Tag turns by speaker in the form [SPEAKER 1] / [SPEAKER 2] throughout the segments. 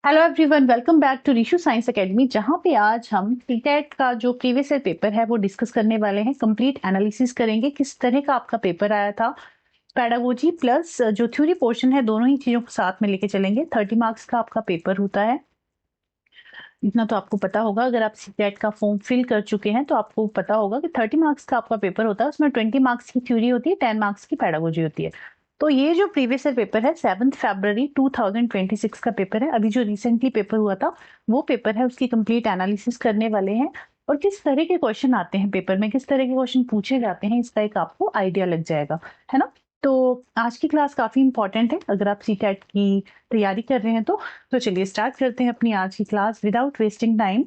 [SPEAKER 1] Hello everyone, welcome back to Rishu science academy, जहां पे आज हम टीटेट का जो प्रीवियस ईयर पेपर है वो डिस्कस करने वाले हैं। कंप्लीट एनालिसिस करेंगे किस तरह का आपका पेपर आया था। पेडागोजी प्लस जो थ्योरी पोर्शन है, दोनों ही चीजों को साथ में लेके चलेंगे। 30 मार्क्स का आपका पेपर होता है, इतना तो आपको पता होगा। अगर आप सीटेट का फॉर्म फिल कर चुके हैं तो आपको पता होगा कि 30 मार्क्स का आपका पेपर होता है। उसमें 20 मार्क्स की थ्योरी होती है, 10 मार्क्स की पेडागोजी होती है। तो ये जो प्रीवियस ईयर पेपर है 7 फरवरी 2026 का पेपर है। अभी जो रिसेंटली पेपर हुआ था वो पेपर है, उसकी कंप्लीट एनालिसिस करने वाले हैं। और किस तरह के क्वेश्चन आते हैं पेपर में, किस तरह के क्वेश्चन पूछे जाते हैं, इसका एक आपको आइडिया लग जाएगा, है ना। तो आज की क्लास काफी इंपॉर्टेंट है अगर आप सीटेट की तैयारी कर रहे हैं तो चलिए स्टार्ट करते हैं अपनी आज की क्लास विदाउट वेस्टिंग टाइम।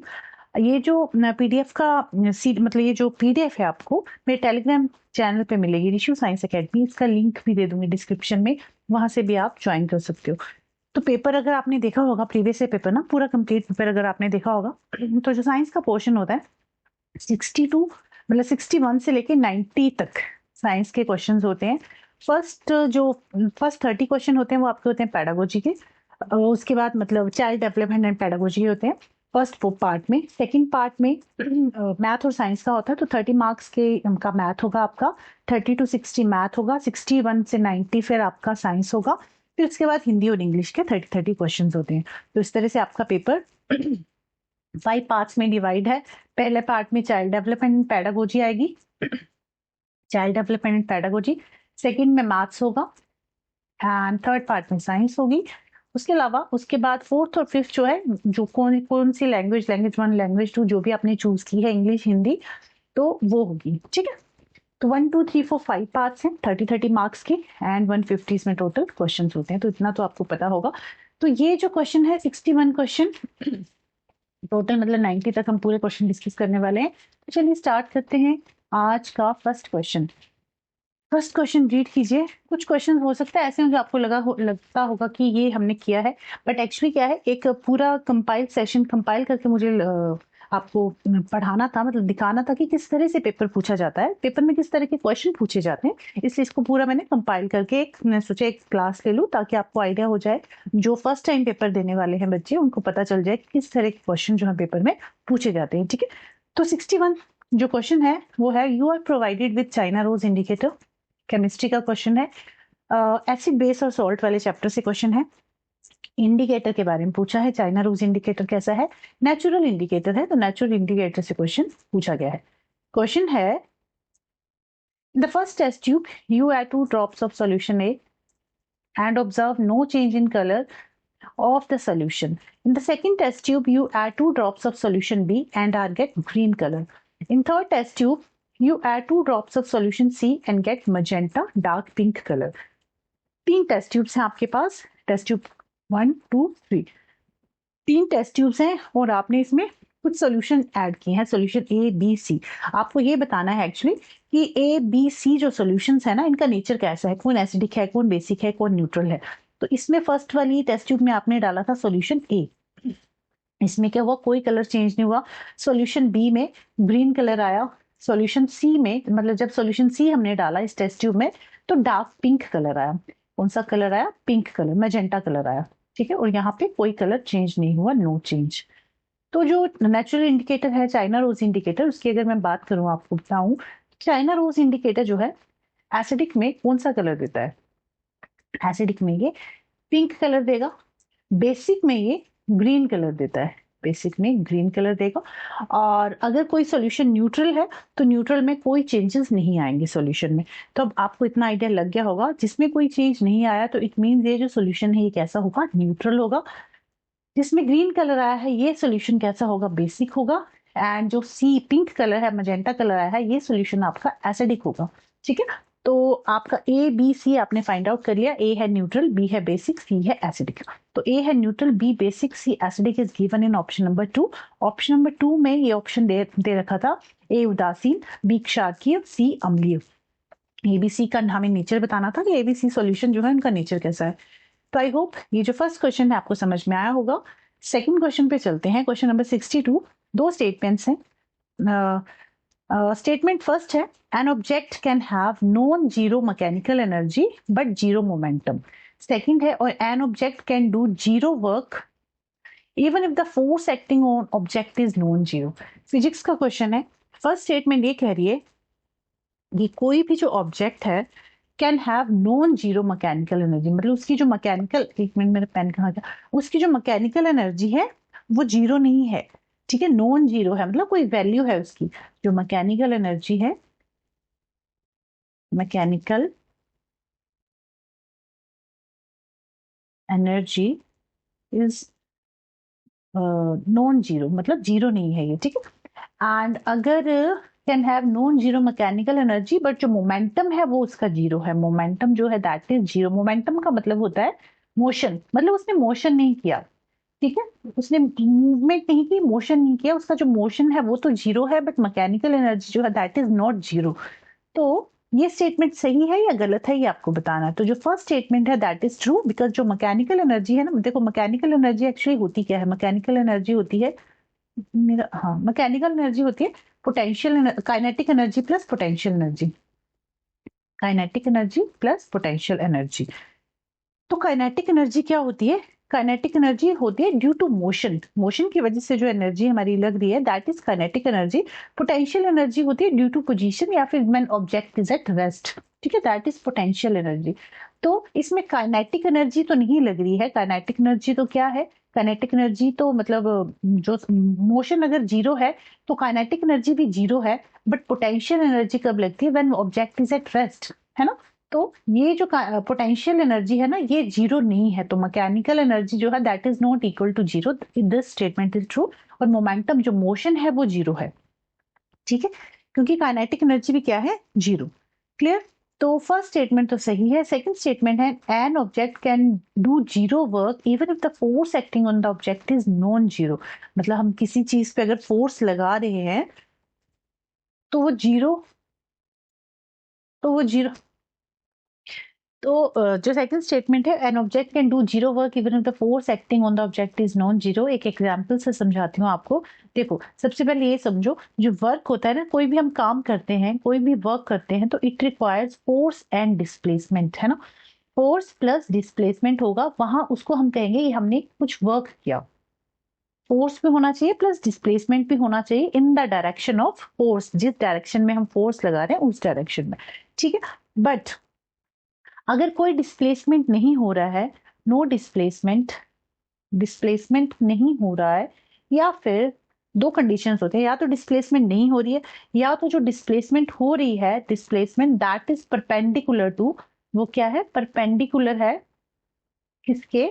[SPEAKER 1] ये जो पीडीएफ का सीट मतलब ये जो पीडीएफ है आपको मेरे टेलीग्राम चैनल पे मिलेगी, रिशु साइंस एकेडमी। इसका लिंक भी दे दूंगी डिस्क्रिप्शन में, वहां से भी आप ज्वाइन कर सकते हो। तो पेपर अगर आपने देखा होगा, प्रीवियस ईयर पेपर ना पूरा कंप्लीट पेपर अगर आपने देखा होगा, तो जो साइंस का पोर्शन होता है 62 मतलब 61 से लेके 90 तक साइंस के क्वेश्चंस होते हैं। फर्स्ट 30 क्वेश्चन होते हैं वो आपके होते हैं पेडागोजी के। उसके बाद मतलब चाइल्ड डेवलपमेंट एंड पेडागोजी होते हैं फर्स्ट वो पार्ट में। सेकंड पार्ट में मैथ और साइंस का होता है, तो 30 मार्क्स के का मैथ होगा आपका, 30 to 60 मैथ होगा, 61 से 90 फिर आपका साइंस होगा। फिर उसके बाद हिंदी और इंग्लिश के 30 क्वेश्चन होते हैं। तो इस तरह से आपका पेपर 5 पार्ट्स में डिवाइड है। पहले पार्ट में चाइल्ड डेवलपमेंट एंड पेडागोजी आएगी, child development and pedagogy. Second में मैथ्स होगा एंड थर्ड पार्ट में साइंस होगी। उसके अलावा उसके बाद फोर्थ और फिफ्थ जो है, जो कौन कौन सी लैंग्वेज, लैंग्वेज 1 लैंग्वेज 2 जो भी आपने चूज की है, इंग्लिश हिंदी, तो वो होगी। ठीक है। तो 1 2 3 4 5 पार्ट्स हैं 30 मार्क्स के एंड 150 इसमें टोटल क्वेश्चन होते हैं। तो इतना तो आपको पता होगा। तो ये जो क्वेश्चन है 61 क्वेश्चन टोटल, मतलब 90 तक हम पूरे क्वेश्चन डिस्कस करने वाले हैं। तो चलिए स्टार्ट करते हैं आज का first question. First question read कीजिए। कुछ क्वेश्चन हो सकता है ऐसे होंगे आपको लगता होगा कि ये हमने किया है, बट एक्चुअली क्या है, एक पूरा कंपाइल सेशन कंपाइल करके मुझे आपको पढ़ाना था, मतलब दिखाना था कि किस तरह से पेपर पूछा जाता है, पेपर में किस तरह के क्वेश्चन पूछे जाते हैं। इसलिए इसको पूरा मैंने कंपाइल करके मैं सोचा एक क्लास ले लूँ ताकि आपको आइडिया हो जाए। जो फर्स्ट टाइम पेपर देने वाले हैं बच्चे, उनको पता चल जाए कि किस तरह के क्वेश्चन जो है पेपर में पूछे जाते हैं। ठीक है। तो 61 जो क्वेश्चन है वो है, you are provided with China rose indicator. Chemistry का क्वेश्चन है, एसिड बेस और सॉल्ट वाले चैप्टर से क्वेश्चन है। इंडिकेटर के बारे में पूछा है, चाइना रोज इंडिकेटर कैसा है, नेचुरल इंडिकेटर है, तो नेचुरल इंडिकेटर से क्वेश्चन पूछा गया है। क्वेश्चन है, the first test tube you add 2 drops of solution A and observe no change in color of the solution. In the second test tube, you add 2 drops of solution B and are get green color. In third test tube, you add 2 drops of solution C and get magenta dark pink color. 3 test tubes हैं आपके पास, test tube 1 2 3, 3 test tubes हैं और आपने इसमें कुछ solution add किए हैं, सॉल्यूशन ए बी सी। आपको ये बताना है एक्चुअली कि ए बी सी जो सॉल्यूशंस है ना, इनका नेचर कैसा है, कौन एसिडिक है, कौन बेसिक है, कौन न्यूट्रल है। तो इसमें फर्स्ट वाली टेस्ट ट्यूब में आपने डाला था सॉल्यूशन ए, इसमें क्या हुआ, कोई कलर चेंज नहीं हुआ। सॉल्यूशन बी में ग्रीन कलर आया। सॉल्यूशन सी में, मतलब जब सॉल्यूशन सी हमने डाला इस टेस्ट ट्यूब में, तो डार्क पिंक कलर आया। कौन सा कलर आया, पिंक कलर, मैजेंटा कलर आया। ठीक है। और यहाँ पे कोई कलर चेंज नहीं हुआ, नो चेंज। तो जो नेचुरल इंडिकेटर है चाइना रोज इंडिकेटर, उसकी अगर मैं बात करूं, आपको बताऊं, चाइना रोज इंडिकेटर जो है एसिडिक में कौन सा कलर देता है, एसिडिक में ये पिंक कलर देगा, बेसिक में ये ग्रीन कलर देता है, बेसिक में ग्रीन कलर देगा। और अगर कोई सॉल्यूशन न्यूट्रल है तो न्यूट्रल में कोई चेंजेस नहीं आएंगे सॉल्यूशन में। तो अब आपको इतना आइडिया लग गया होगा, जिसमें कोई चेंज नहीं आया तो इट मीन ये जो सॉल्यूशन है ये कैसा होगा, न्यूट्रल होगा। जिसमें ग्रीन कलर आया है ये सॉल्यूशन कैसा होगा, बेसिक होगा। एंड जो सी पिंक कलर है, मजेंटा कलर आया है, ये सॉल्यूशन आपका एसिडिक होगा। ठीक है। तो आपका ए बी सी आपने फाइंड आउट कर लिया, ए है न्यूट्रल, बी है बेसिक, सी है एसिडिक। तो ए है neutral, B basic, C acidic is given in option number 2। Option number 2 में ये ऑप्शन दे रखा था, ए उदासीन, बी क्षारकीय, सी अम्लीय। एबीसी का हमें नेचर बताना था कि एबीसी सॉल्यूशन जो है उनका नेचर कैसा है। तो आई होप ये जो फर्स्ट क्वेश्चन है आपको समझ में आया होगा। सेकंड क्वेश्चन पे चलते हैं, क्वेश्चन नंबर 62। दो स्टेटमेंट्स हैं। स्टेटमेंट फर्स्ट है, an object can have non zero mechanical energy but zero momentum. Second है, और an object can do zero work even if the force acting on object is non zero. Physics का question है। First statement ये कह रही है कि कोई भी जो ऑब्जेक्ट है can have non zero mechanical energy, मतलब उसकी जो मैकेनिकल, एक मिनट मेरा पेन कहाँ गया, उसकी जो मैकेनिकल एनर्जी है वो जीरो नहीं है, ठीक है, नॉन जीरो है, मतलब कोई वैल्यू है उसकी। जो मैकेनिकल एनर्जी है, mechanical energy is non zero, मतलब जीरो नहीं है ये, ठीक है। एंड अगर can have non zero mechanical energy but जो मोमेंटम है वो उसका जीरो है, मोमेंटम जो है दैट इज जीरो। मोमेंटम का मतलब होता है मोशन, मतलब उसने मोशन नहीं किया, ठीक है, उसने मूवमेंट नहीं की, मोशन नहीं किया, उसका जो मोशन है वो तो जीरो है, बट मैकेनिकल एनर्जी जो है दैट इज नॉट जीरो। तो ये स्टेटमेंट सही है या गलत है ये आपको बताना है। तो जो फर्स्ट स्टेटमेंट है दैट इज ट्रू, बिकॉज जो मैकेनिकल एनर्जी है ना, देखो मैकेनिकल एनर्जी एक्चुअली होती क्या है, मैकेनिकल एनर्जी होती है मेरा, हाँ, मैकेनिकल एनर्जी होती है potential, kinetic energy plus potential energy, kinetic energy plus potential energy. तो काइनेटिक एनर्जी क्या होती है, काइनेटिक एनर्जी होती है ड्यू टू मोशन, मोशन की वजह से जो एनर्जी हमारी लग रही है that is kinetic energy. Potential energy होती है ड्यू टू पोजीशन या फिर when object is at rest, ठीक है, दैट इज पोटेंशियल एनर्जी। तो इसमें काइनेटिक एनर्जी तो नहीं लग रही है, काइनेटिक एनर्जी तो क्या है, काइनेटिक एनर्जी तो मतलब जो मोशन अगर जीरो है तो काइनेटिक एनर्जी भी जीरो है, बट पोटेंशियल एनर्जी कब लगती है, when object is at rest, है ना। तो ये जो पोटेंशियल एनर्जी है ना ये जीरो नहीं है, तो मैकेनिकल एनर्जी जो है that is not equal to zero, this statement is true. और मोमेंटम जो मोशन है वो जीरो है, ठीक है, क्योंकि काइनेटिक एनर्जी भी क्या है, जीरो। क्लियर। तो फर्स्ट स्टेटमेंट तो सही है। सेकंड स्टेटमेंट है an object can do zero work even if the force acting on the object is non zero, मतलब हम किसी चीज पे अगर फोर्स लगा रहे हैं तो वो जीरो, तो वो जीरो, तो जो सेकंड स्टेटमेंट है an object can do zero work even if the force acting on the object is non zero, एक एग्जांपल से समझाती हूँ आपको। देखो सबसे पहले ये समझो, जो वर्क होता है ना, कोई भी हम काम करते हैं, कोई भी वर्क करते हैं तो it requires force and displacement, है ना। फोर्स प्लस डिस्प्लेसमेंट होगा, वहां उसको हम कहेंगे कि हमने कुछ वर्क किया। फोर्स भी होना चाहिए प्लस डिस्प्लेसमेंट भी होना चाहिए in the direction of force, जिस डायरेक्शन में हम फोर्स लगा रहे हैं उस डायरेक्शन में, ठीक है। बट अगर कोई डिस्प्लेसमेंट नहीं हो रहा है, नो डिस्प्लेसमेंट, डिस्प्लेसमेंट नहीं हो रहा है, या फिर दो कंडीशंस होते हैं, या तो डिस्प्लेसमेंट नहीं हो रही है, या तो जो डिस्प्लेसमेंट हो रही है, displacement that is perpendicular to, वो क्या है, परपेंडिकुलर है किसके,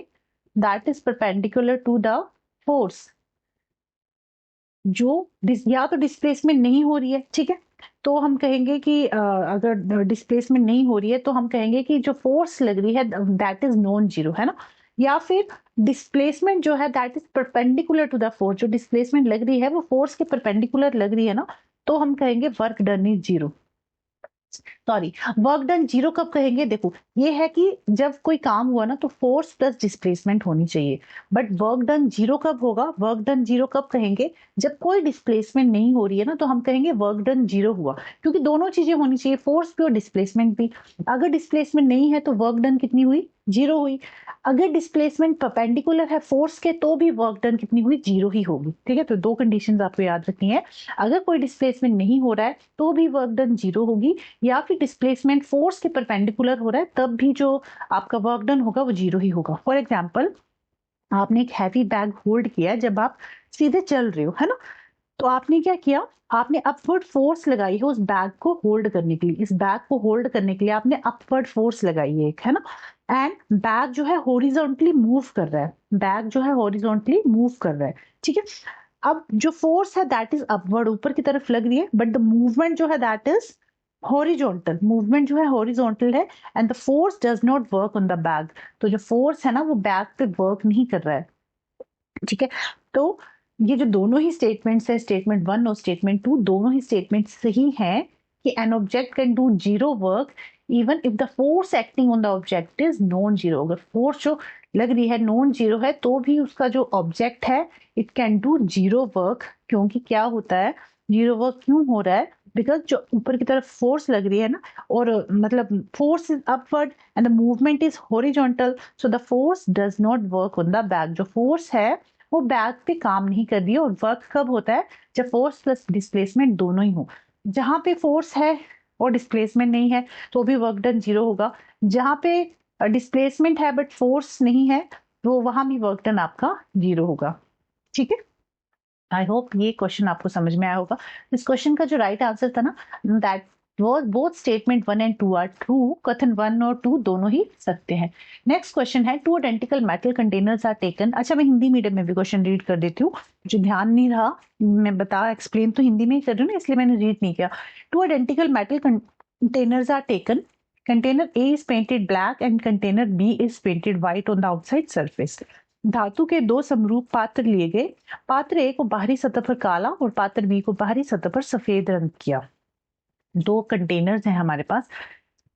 [SPEAKER 1] that is perpendicular to the force. जो या तो डिस्प्लेसमेंट नहीं हो रही है, ठीक है, तो हम कहेंगे कि अगर डिस्प्लेसमेंट नहीं हो रही है तो हम कहेंगे कि जो फोर्स लग रही है दैट इज नॉन जीरो, है ना। या फिर डिस्प्लेसमेंट जो है that is perpendicular to the force, जो डिस्प्लेसमेंट लग रही है वो फोर्स के परपेंडिकुलर लग रही है ना, तो हम कहेंगे work done is zero. Sorry, work done zero कब कहेंगे, देखो ये है कि जब कोई काम हुआ ना तो फोर्स प्लस डिस्प्लेसमेंट होनी चाहिए, बट वर्क डन जीरो कब होगा, वर्क डन जीरो कब कहेंगे, जब कोई डिस्प्लेसमेंट नहीं हो रही है ना, तो हम कहेंगे वर्क डन जीरो हुआ, क्योंकि दोनों चीजें होनी चाहिए, फोर्स भी और डिस्प्लेसमेंट भी। अगर डिस्प्लेसमेंट नहीं है तो वर्क डन कितनी हुई, जीरो हुई। अगर डिस्प्लेसमेंट परपेंडिकुलर है फोर्स के तो भी वर्क डन कितनी हुई, जीरो ही होगी, ठीक है। तो दो कंडीशंस आपको याद रखनी है, अगर कोई डिस्प्लेसमेंट नहीं हो रहा है तो भी वर्क डन जीरो होगी, या फिर डिस्प्लेसमेंट फोर्स के परपेंडिकुलर हो रहा है तब भी जो आपका वर्क डन होगा वो जीरो ही होगा। फॉर एग्जाम्पल, आपने एक हैवी बैग होल्ड किया जब आप सीधे चल रहे हो, है ना, तो आपने क्या किया, आपने अपवर्ड फोर्स लगाई है उस बैग को होल्ड करने के लिए, इस बैग को होल्ड करने के लिए आपने अपवर्ड फोर्स लगाई है एक, है ना, एंड बैग जो है हॉरिजॉन्टली मूव कर रहा है, बैग जो है हॉरिजॉन्टली मूव कर रहा है, ठीक है। अब जो फोर्स है दैट इज अपवर्ड, ऊपर की तरफ लग रही है, बट द मूवमेंट जो है दैट इज हॉरिजॉन्टल, मूवमेंट जो है हॉरिजॉन्टल है, and the force does not work on the bag, तो जो फोर्स है ना वो बैग पे वर्क नहीं कर रहा है, ठीक है। तो ये जो दोनों ही स्टेटमेंट्स है, स्टेटमेंट वन और स्टेटमेंट टू, दोनों ही स्टेटमेंट सही हैं कि an object can do zero work even if the force acting on the object is non zero, अगर फोर्स जो लग रही है नॉन जीरो है तो भी उसका जो ऑब्जेक्ट है it can do zero work, क्योंकि क्या होता है, जीरो वर्क क्यों हो रहा है, बिकॉज जो ऊपर की तरफ फोर्स लग रही है ना, और मतलब force is upward and the movement is horizontal, so the force does not work on the back, जो फोर्स है वो बैग पे काम नहीं कर रही है। और वर्क कब होता है? जब फोर्स प्लस डिस्प्लेसमेंट दोनों ही हो। जहां पे फोर्स है और डिस्प्लेसमेंट नहीं है तो भी वर्क डन 0 होगा। जहाँ पे डिस्प्लेसमेंट है बट फोर्स नहीं है तो वहां भी वर्क डन आपका 0 होगा। ठीक है, आई होप ये क्वेश्चन आपको समझ में आया होगा। इस क्वेश्चन का जो राइट आंसर था ना, दैट वो both statement 1 and 2 are true. कथन 1 और 2 दोनों ही सत्य हैं। नेक्स्ट क्वेश्चन है, 2 identical metal containers are taken. अच्छा, मैं हिंदी मीडियम में भी क्वेश्चन रीड कर देती हूँ, जो ध्यान नहीं रहा, मैं बता एक्सप्लेन तो हिंदी में ही कर रही हूँ ना, इसलिए मैंने रीड नहीं किया। 2 identical metal containers are taken. Container A is painted black and container B is painted white on the outside surface. धातु के दो समरूप पात्र लिए गए। पात्र A को बाहरी सतह पर काला और पात्र B को बाहरी सतह पर सफेद रंग किया। दो कंटेनर्स हैं हमारे पास।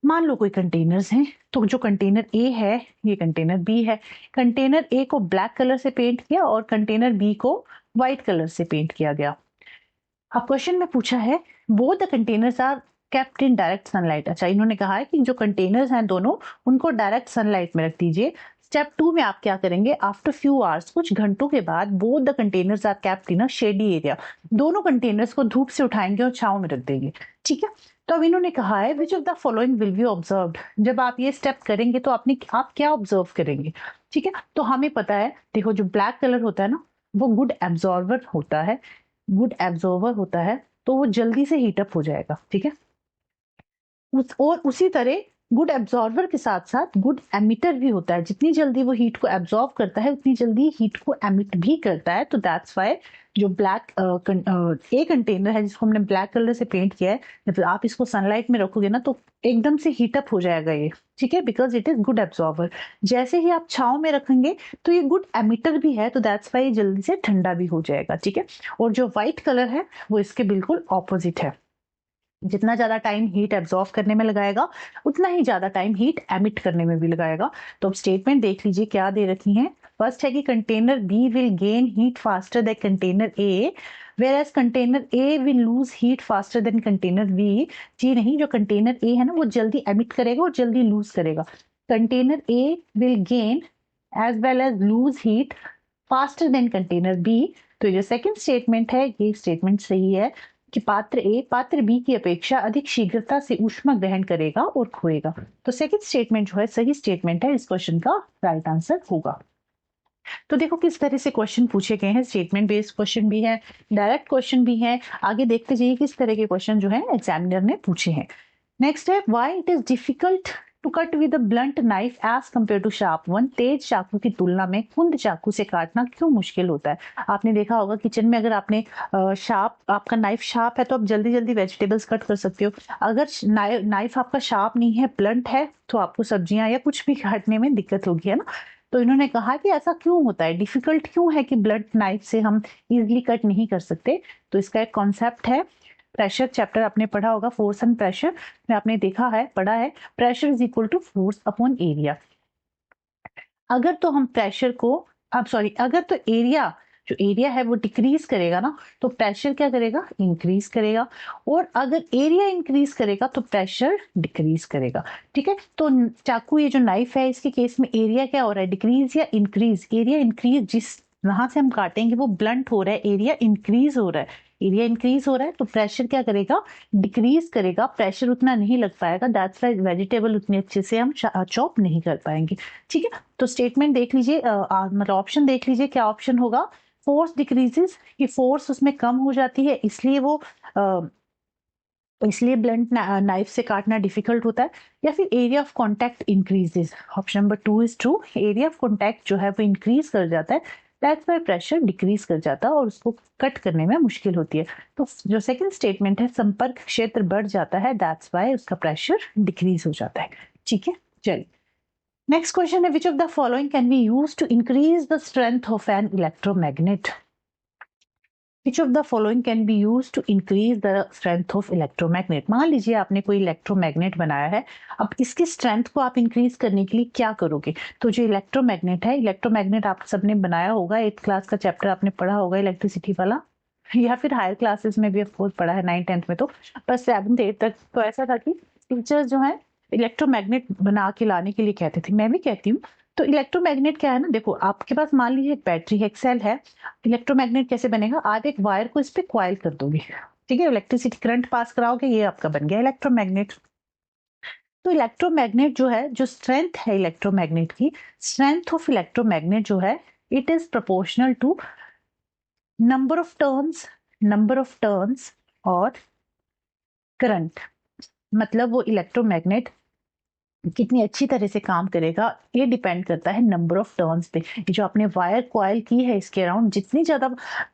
[SPEAKER 1] मान लो कोई कंटेनर्स हैं, तो जो कंटेनर A है ये कंटेनर B है। कंटेनर A को ब्लैक कलर से पेंट किया और कंटेनर B को व्हाइट कलर से पेंट किया गया। अब क्वेश्चन में पूछा है, both the containers are kept in direct sunlight. अच्छा, इन्होंने कहा है कि जो कंटेनर्स हैं दोनों, उनको डायरेक्ट सनलाइट में रख दीजिए। स्टेप 2 में आप क्या करेंगे, आफ्टर फ्यू आवर्स, कुछ घंटों के बाद, both the containers are kept in a shady area. दोनों कंटेनर्स को धूप से उठाएंगे और छांव में रख देंगे। ठीक है, तो अब इन्होंने कहा है, which of the following will be observed. जब आप ये स्टेप करेंगे तो आप क्या ऑब्जर्व करेंगे? ठीक है, तो हमें पता है, देखो जो ब्लैक कलर होता है ना, वो गुड एब्जॉर्बर होता है। गुड एब्जॉर्बर होता है तो वो जल्दी से हीटअप हो जाएगा। ठीक है, और उसी तरह गुड एब्जॉर्बर के साथ साथ गुड एमिटर भी होता है। जितनी जल्दी वो हीट को एब्जॉर्ब करता है उतनी जल्दी हीट को एमिट भी करता है। तो दैट्स वाई जो ब्लैक ए कंटेनर है जिसको हमने ब्लैक कलर से पेंट किया है, जब आप इसको सनलाइट में रखोगे ना तो एकदम से हीटअप हो जाएगा ये। ठीक है, because it is good absorber. जैसे ही आप छांव में रखेंगे तो ये गुड एमिटर भी है, तो दैट्स वाई जल्दी से ठंडा भी हो जाएगा। ठीक है, और जो व्हाइट कलर है वो इसके बिल्कुल ऑपोजिट है। जितना ज्यादा टाइम हीट एब्जॉर्व करने में लगाएगा उतना ही ज्यादा टाइम हीट एमिट करने में भी लगाएगा। तो अब स्टेटमेंट देख लीजिए क्या दे रखी है। फर्स्ट है कि container B will gain heat faster than container A, whereas container A will lose heat faster than container B. जी नहीं, जो कंटेनर ए है ना वो जल्दी एमिट करेगा और जल्दी लूज करेगा। Container A will gain as well as lose heat faster than container B. तो जो सेकंड स्टेटमेंट है ये स्टेटमेंट सही है कि पात्र ए पात्र बी की अपेक्षा अधिक शीघ्रता से ऊष्मा ग्रहण करेगा और खोएगा। तो सेकंड स्टेटमेंट जो है सही स्टेटमेंट है, इस क्वेश्चन का राइट आंसर होगा। तो देखो किस तरह से क्वेश्चन पूछे गए हैं, स्टेटमेंट बेस्ड क्वेश्चन भी है, डायरेक्ट क्वेश्चन भी है। आगे देखते जाइए किस तरह के क्वेश्चन जो है एग्जामिनर ने पूछे हैं। नेक्स्ट है, why it is difficult to cut with a blunt knife as compare to sharp one. तेज चाकू की तुलना में कुंद चाकू से काटना क्यों मुश्किल होता है? आपने देखा होगा किचन में, अगर आपने आपका नाइफ शार्प है तो आप जल्दी जल्दी वेजिटेबल्स कट कर सकते हो। अगर नाइफ आपका शार्प नहीं है, ब्लंट है, तो आपको सब्जियां या कुछ भी काटने में दिक्कत होगी, है ना। तो इन्होंने कहा कि ऐसा क्यों होता है, डिफिकल्ट क्यों है कि ब्लंट नाइफ से हम इजिली कट नहीं कर सकते। तो इसका एक कॉन्सेप्ट है, प्रेशर चैप्टर आपने पढ़ा होगा, फोर्स एंड प्रेशर में आपने देखा है, पढ़ा है, pressure is equal to force upon area. अगर तो हम प्रेशर को अगर तो जो एरिया है वो डिक्रीज करेगा ना, तो प्रेशर क्या करेगा, इंक्रीज करेगा। और अगर एरिया इंक्रीज करेगा तो प्रेशर डिक्रीज करेगा। ठीक है, तो चाकू ये जो नाइफ है इसके केस में एरिया क्या हो रहा है, डिक्रीज या इंक्रीज? एरिया इंक्रीज, जिस वहां से हम काटेंगे वो ब्लंट हो रहा है, एरिया इंक्रीज हो रहा है। एरिया इंक्रीज हो रहा है तो प्रेशर क्या करेगा, डिक्रीज करेगा, प्रेशर उतना नहीं लग पाएगा। दैट्स व्हाई वेजिटेबल उतने अच्छे से हम चॉप नहीं कर पाएंगे। ठीक है, तो स्टेटमेंट देख लीजिए, मतलब ऑप्शन देख लीजिए, क्या ऑप्शन होगा, फोर्स डिक्रीजेस, कि फोर्स उसमें कम हो जाती है इसलिए ब्लंट नाइफ से काटना डिफिकल्ट होता है, या फिर area of contact increases. Option number 2 is true, area of contact जो है वो इंक्रीज कर जाता है, दैट्स व्हाई प्रेशर डिक्रीज कर जाता है और उसको कट करने में मुश्किल होती है। तो जो सेकंड स्टेटमेंट है, संपर्क क्षेत्र बढ़ जाता है, दैट्स व्हाई उसका प्रेशर डिक्रीज हो जाता है। ठीक है, चलिए नेक्स्ट क्वेश्चन है, which of the following can be used to increase the strength of an electromagnet. Which of the following can be used to increase the strength of electromagnet? मान लीजिए आपने कोई इलेक्ट्रोमैग्नेट बनाया है, अब इसकी स्ट्रेंथ को आप इंक्रीज करने के लिए क्या करोगे? तो जो इलेक्ट्रोमैग्नेट है, इलेक्ट्रोमैग्नेट आप सबने बनाया होगा, 8th क्लास का चैप्टर आपने पढ़ा होगा इलेक्ट्रिसिटी वाला, या फिर हायर क्लासेस में भी ऑफकोर्स पढ़ा है, 9th 10th में। तो बस 7th 8th तक तो ऐसा था कि टीचर्स जो है इलेक्ट्रोमैग्नेट बना के लाने के लिए कहते थे, मैं भी कहती हूँ तो इलेक्ट्रोमैग्नेट क्या है ना, देखो आपके पास मान लीजिए एक बैटरी है, एक सेल है। इलेक्ट्रोमैग्नेट कैसे बनेगा, आप एक वायर को इस पे कॉइल कर दोगे, ठीक है, इलेक्ट्रिसिटी करंट पास कराओगे, ये आपका बन गया इलेक्ट्रोमैग्नेट। तो इलेक्ट्रोमैग्नेट जो है, जो स्ट्रेंथ है इलेक्ट्रोमैग्नेट की, स्ट्रेंथ ऑफ इलेक्ट्रोमैग्नेट जो है, it is proportional to number of turns और करंट। मतलब वो इलेक्ट्रोमैग्नेट कितनी अच्छी तरह से काम करेगा, ये डिपेंड करता है नंबर ऑफ टर्न्स पे। ये जो आपने वायर कॉइल की है इसके अराउंड, जितनी ज्यादा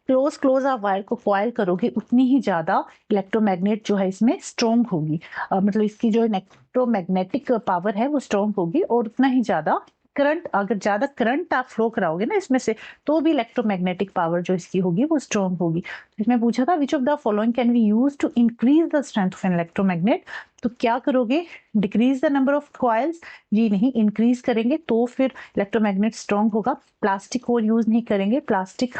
[SPEAKER 1] क्लोज आप वायर को कॉइल करोगे, उतनी ही ज्यादा इलेक्ट्रोमैग्नेट जो है इसमें स्ट्रॉन्ग होगी। मतलब इसकी जो इलेक्ट्रोमैग्नेटिक पावर है वो स्ट्रॉन्ग होगी, और उतना ही ज्यादा करंट, अगर ज्यादा करंट आप फ्लो कराओगे ना इसमें से, तो भी इलेक्ट्रोमैग्नेटिक पावर जो इसकी होगी वो स्ट्रॉन्ग होगी। इसमें पूछा था which of the following can be use to increase the strength of an electromagnet. तो क्या करोगे, decrease the number of coils, जी नहीं, इंक्रीज करेंगे तो फिर इलेक्ट्रोमैग्नेट स्ट्रॉन्ग होगा। प्लास्टिक कोर यूज नहीं करेंगे, प्लास्टिक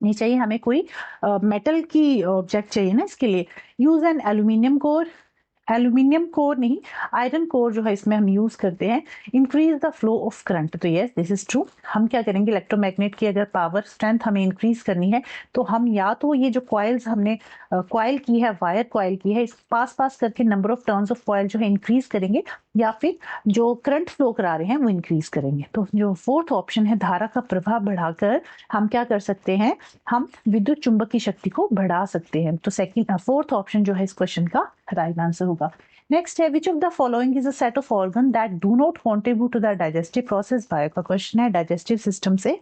[SPEAKER 1] नहीं चाहिए हमें, कोई मेटल की ऑब्जेक्ट चाहिए ना इसके लिए। Use N aluminium core, aluminium core नहीं, आयरन कोर जो है इसमें हम यूज करते हैं। Increase the flow of current, तो यस दिस इज ट्रू। हम क्या करेंगे, इलेक्ट्रोमैग्नेट की अगर पावर स्ट्रेंथ हमें इंक्रीज करनी है, तो हम या तो ये जो कॉइल्स हमने कॉइल की है, वायर कॉइल की है, इस पास करके number of turns of coil जो है इंक्रीज करेंगे, या फिर जो करंट फ्लो करा रहे हैं वो इंक्रीज करेंगे। तो जो फोर्थ ऑप्शन है, धारा का प्रवाह बढ़ाकर हम क्या कर सकते हैं, हम विद्युत चुंबक की शक्ति को बढ़ा सकते हैं। तो सेकंड फोर्थ ऑप्शन जो है इस क्वेश्चन का राइट आंसर होगा। नेक्स्ट है, which of the following is a set of organ that do not contribute to the digestive process. Bio का क्वेश्चन है, डाइजेस्टिव सिस्टम से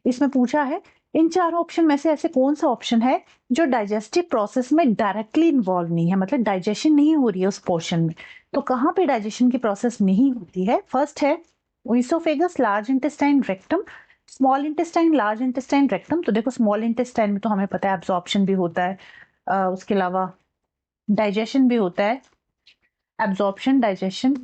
[SPEAKER 1] इसमें पूछा है, इन चारों ऑप्शन में से ऐसे कौन सा ऑप्शन है जो डाइजेस्टिव प्रोसेस में डायरेक्टली इन्वॉल्व नहीं है, मतलब डाइजेशन नहीं हो रही है उस पोर्शन में। तो कहाँ पे डाइजेशन की प्रोसेस नहीं होती है, फर्स्ट है oesophagus, large intestine, rectum, small intestine, large intestine, rectum. तो देखो स्मॉल इंटेस्टाइन में तो हमें पता है एब्जॉर्प्शन भी होता है, उसके अलावा डाइजेशन भी होता है, एब्जॉर्प्शन डाइजेशन।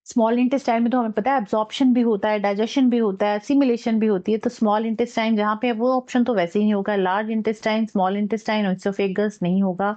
[SPEAKER 1] स्मॉल इंटेस्टाइन में तो हमें पता है एब्जॉर्प्शन भी होता है, डाइजेशन भी होता है, सिमुलेशन भी होती है। तो स्मॉल इंटेस्टाइन जहाँ पे है वो ऑप्शन तो वैसे ही नहीं होगा। Large intestine, small intestine, oesophagus नहीं होगा।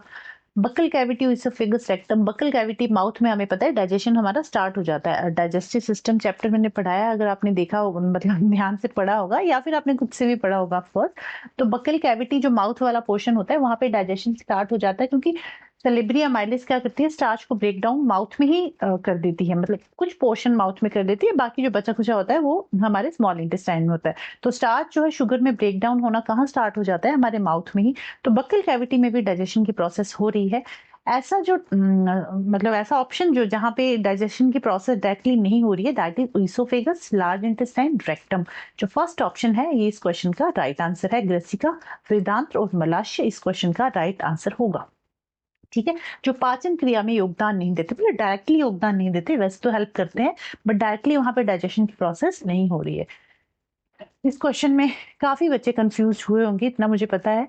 [SPEAKER 1] Buccal cavity, oesophagus, rectum. Buccal cavity mouth में हमें पता है डाइजेशन हमारा स्टार्ट हो जाता है। डाइजेस्टिव सिस्टम चैप्टर मैंने पढ़ाया, अगर आपने देखा होगा, मतलब ध्यान से पढ़ा होगा, या फिर आपने खुद से भी पढ़ा होगा ऑफकोर्स। तो बकल कैविटी जो माउथ वाला पोर्शन होता है, वहां पे डाइजेशन स्टार्ट हो जाता है, क्योंकि सेलेब्री अमाइलिस क्या करती है, स्टार्च को ब्रेक डाउन माउथ में ही कर देती है, मतलब कुछ पोर्शन माउथ में कर देती है, बाकी जो बचा खुचा होता है वो हमारे स्मॉल इंटेस्टाइन में होता है। तो स्टार्च जो है शुगर में ब्रेक डाउन होना कहाँ स्टार्ट हो जाता है, हमारे माउथ में ही। तो बक्कल कैविटी में भी डाइजेशन की प्रोसेस हो रही है। ऐसा जो मतलब ऐसा ऑप्शन जो जहाँ पे डाइजेशन की प्रोसेस डायरेक्टली नहीं हो रही है, that is oesophagus, large intestine, rectum. जो फर्स्ट ऑप्शन है ये इस क्वेश्चन का राइट आंसर है। ग्रेसिका, वेदांत और मलाश्य इस क्वेश्चन का राइट आंसर होगा। ठीक है, जो पाचन क्रिया में योगदान नहीं देते, मतलब डायरेक्टली योगदान नहीं देते, वैसे तो हेल्प करते हैं, बट डायरेक्टली वहां पे डाइजेशन की प्रोसेस नहीं हो रही है। इस क्वेश्चन में काफी बच्चे कंफ्यूज हुए होंगे, इतना मुझे पता है।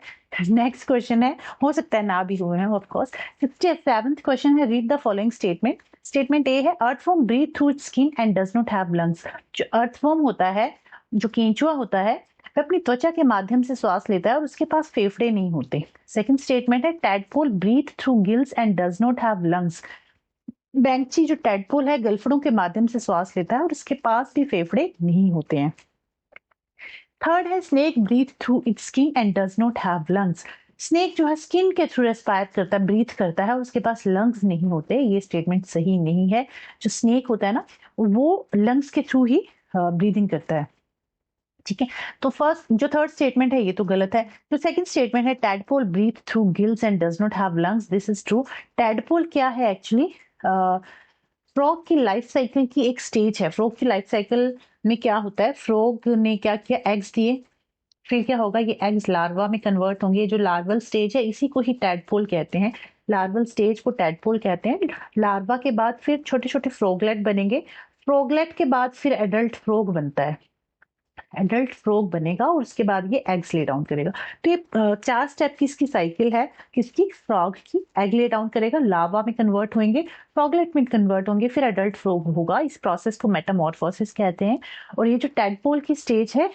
[SPEAKER 1] नेक्स्ट क्वेश्चन है, हो सकता है ना भी हुए हैं ऑफ कोर्स। 67th क्वेश्चन है, read the following statement. Statement A है, earthworm breathe through its skin and does not have lungs. जो अर्थवर्म होता है, जो केंचुआ होता है, वह अपनी त्वचा के माध्यम से श्वास लेता है और उसके पास फेफड़े नहीं होते। सेकंड स्टेटमेंट है, tadpole breathe through gills and does not have lungs. बैंकची जो टैडपोल है, गलफड़ों के माध्यम से श्वास लेता है और उसके पास भी फेफड़े नहीं होते हैं। थर्ड है, snake breathe through its skin and does not have lungs. Snake जो है स्किन के थ्रू रेस्पायर करता है, ब्रीथ करता है और उसके पास लंग्स नहीं होते। ये स्टेटमेंट सही नहीं है। जो स्नेक होता है ना, वो लंग्स के थ्रू ही ब्रीदिंग करता है। ठीक है, तो फर्स्ट जो थर्ड स्टेटमेंट है ये तो गलत है। जो सेकंड स्टेटमेंट है, tadpole breathe through gills and does not have lungs, this is true. Tadpole क्या है एक्चुअली, फ्रॉग की लाइफ साइकिल की एक स्टेज है। फ्रॉग की लाइफ साइकिल में क्या होता है, फ्रॉग ने क्या किया, एग्स दिए, फिर क्या होगा, ये एग्स लार्वा में कन्वर्ट होंगे। ये जो लार्वल स्टेज है इसी को ही टैडपोल कहते हैं। लार्वल स्टेज को टैडपोल कहते हैं। लार्वा के बाद फिर छोटे छोटे फ्रॉगलेट बनेंगे। फ्रॉगलेट के बाद फिर एडल्ट फ्रॉग बनता है। एडल्ट फ्रॉग बनेगा और उसके बाद ये एग्स ले डाउन करेगा। तो ये 4 स्टेप की इसकी साइकिल है, किसकी, फ्रॉग की। एग ले डाउन करेगा, लावा में कन्वर्ट होंगे, फ्रॉगलेट में कन्वर्ट होंगे, फिर एडल्ट फ्रॉग होगा। इस प्रोसेस को मेटामॉर्फोसिस कहते हैं। और ये जो टैडपोल की स्टेज है,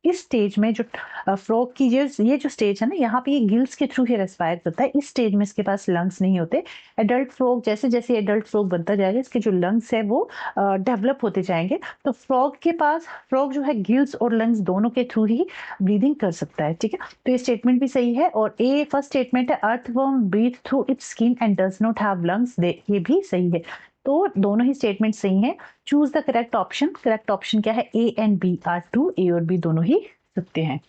[SPEAKER 1] इस स्टेज में जो फ्रॉग की ये जो स्टेज है ना, यहाँ पे ये गिल्स के थ्रू ही रेस्पायर करता है। इस स्टेज में इसके पास लंग्स नहीं होते। एडल्ट फ्रॉग जैसे जैसे एडल्ट फ्रॉग बनता जाएगा, इसके जो लंग्स है वो डेवलप होते जाएंगे। तो फ्रॉग जो है गिल्स और लंग्स दोनों के थ्रू ही ब्रीदिंग कर सकता है। ठीक है, तो ये स्टेटमेंट भी सही है। और ए फर्स्ट स्टेटमेंट है earthworm breathe through its skin and does not have lungs, ये भी सही है। तो दोनों ही स्टेटमेंट सही हैं। Choose the correct option. Correct option क्या है? A and B are true, A और बी दोनों ही सत्य हैं।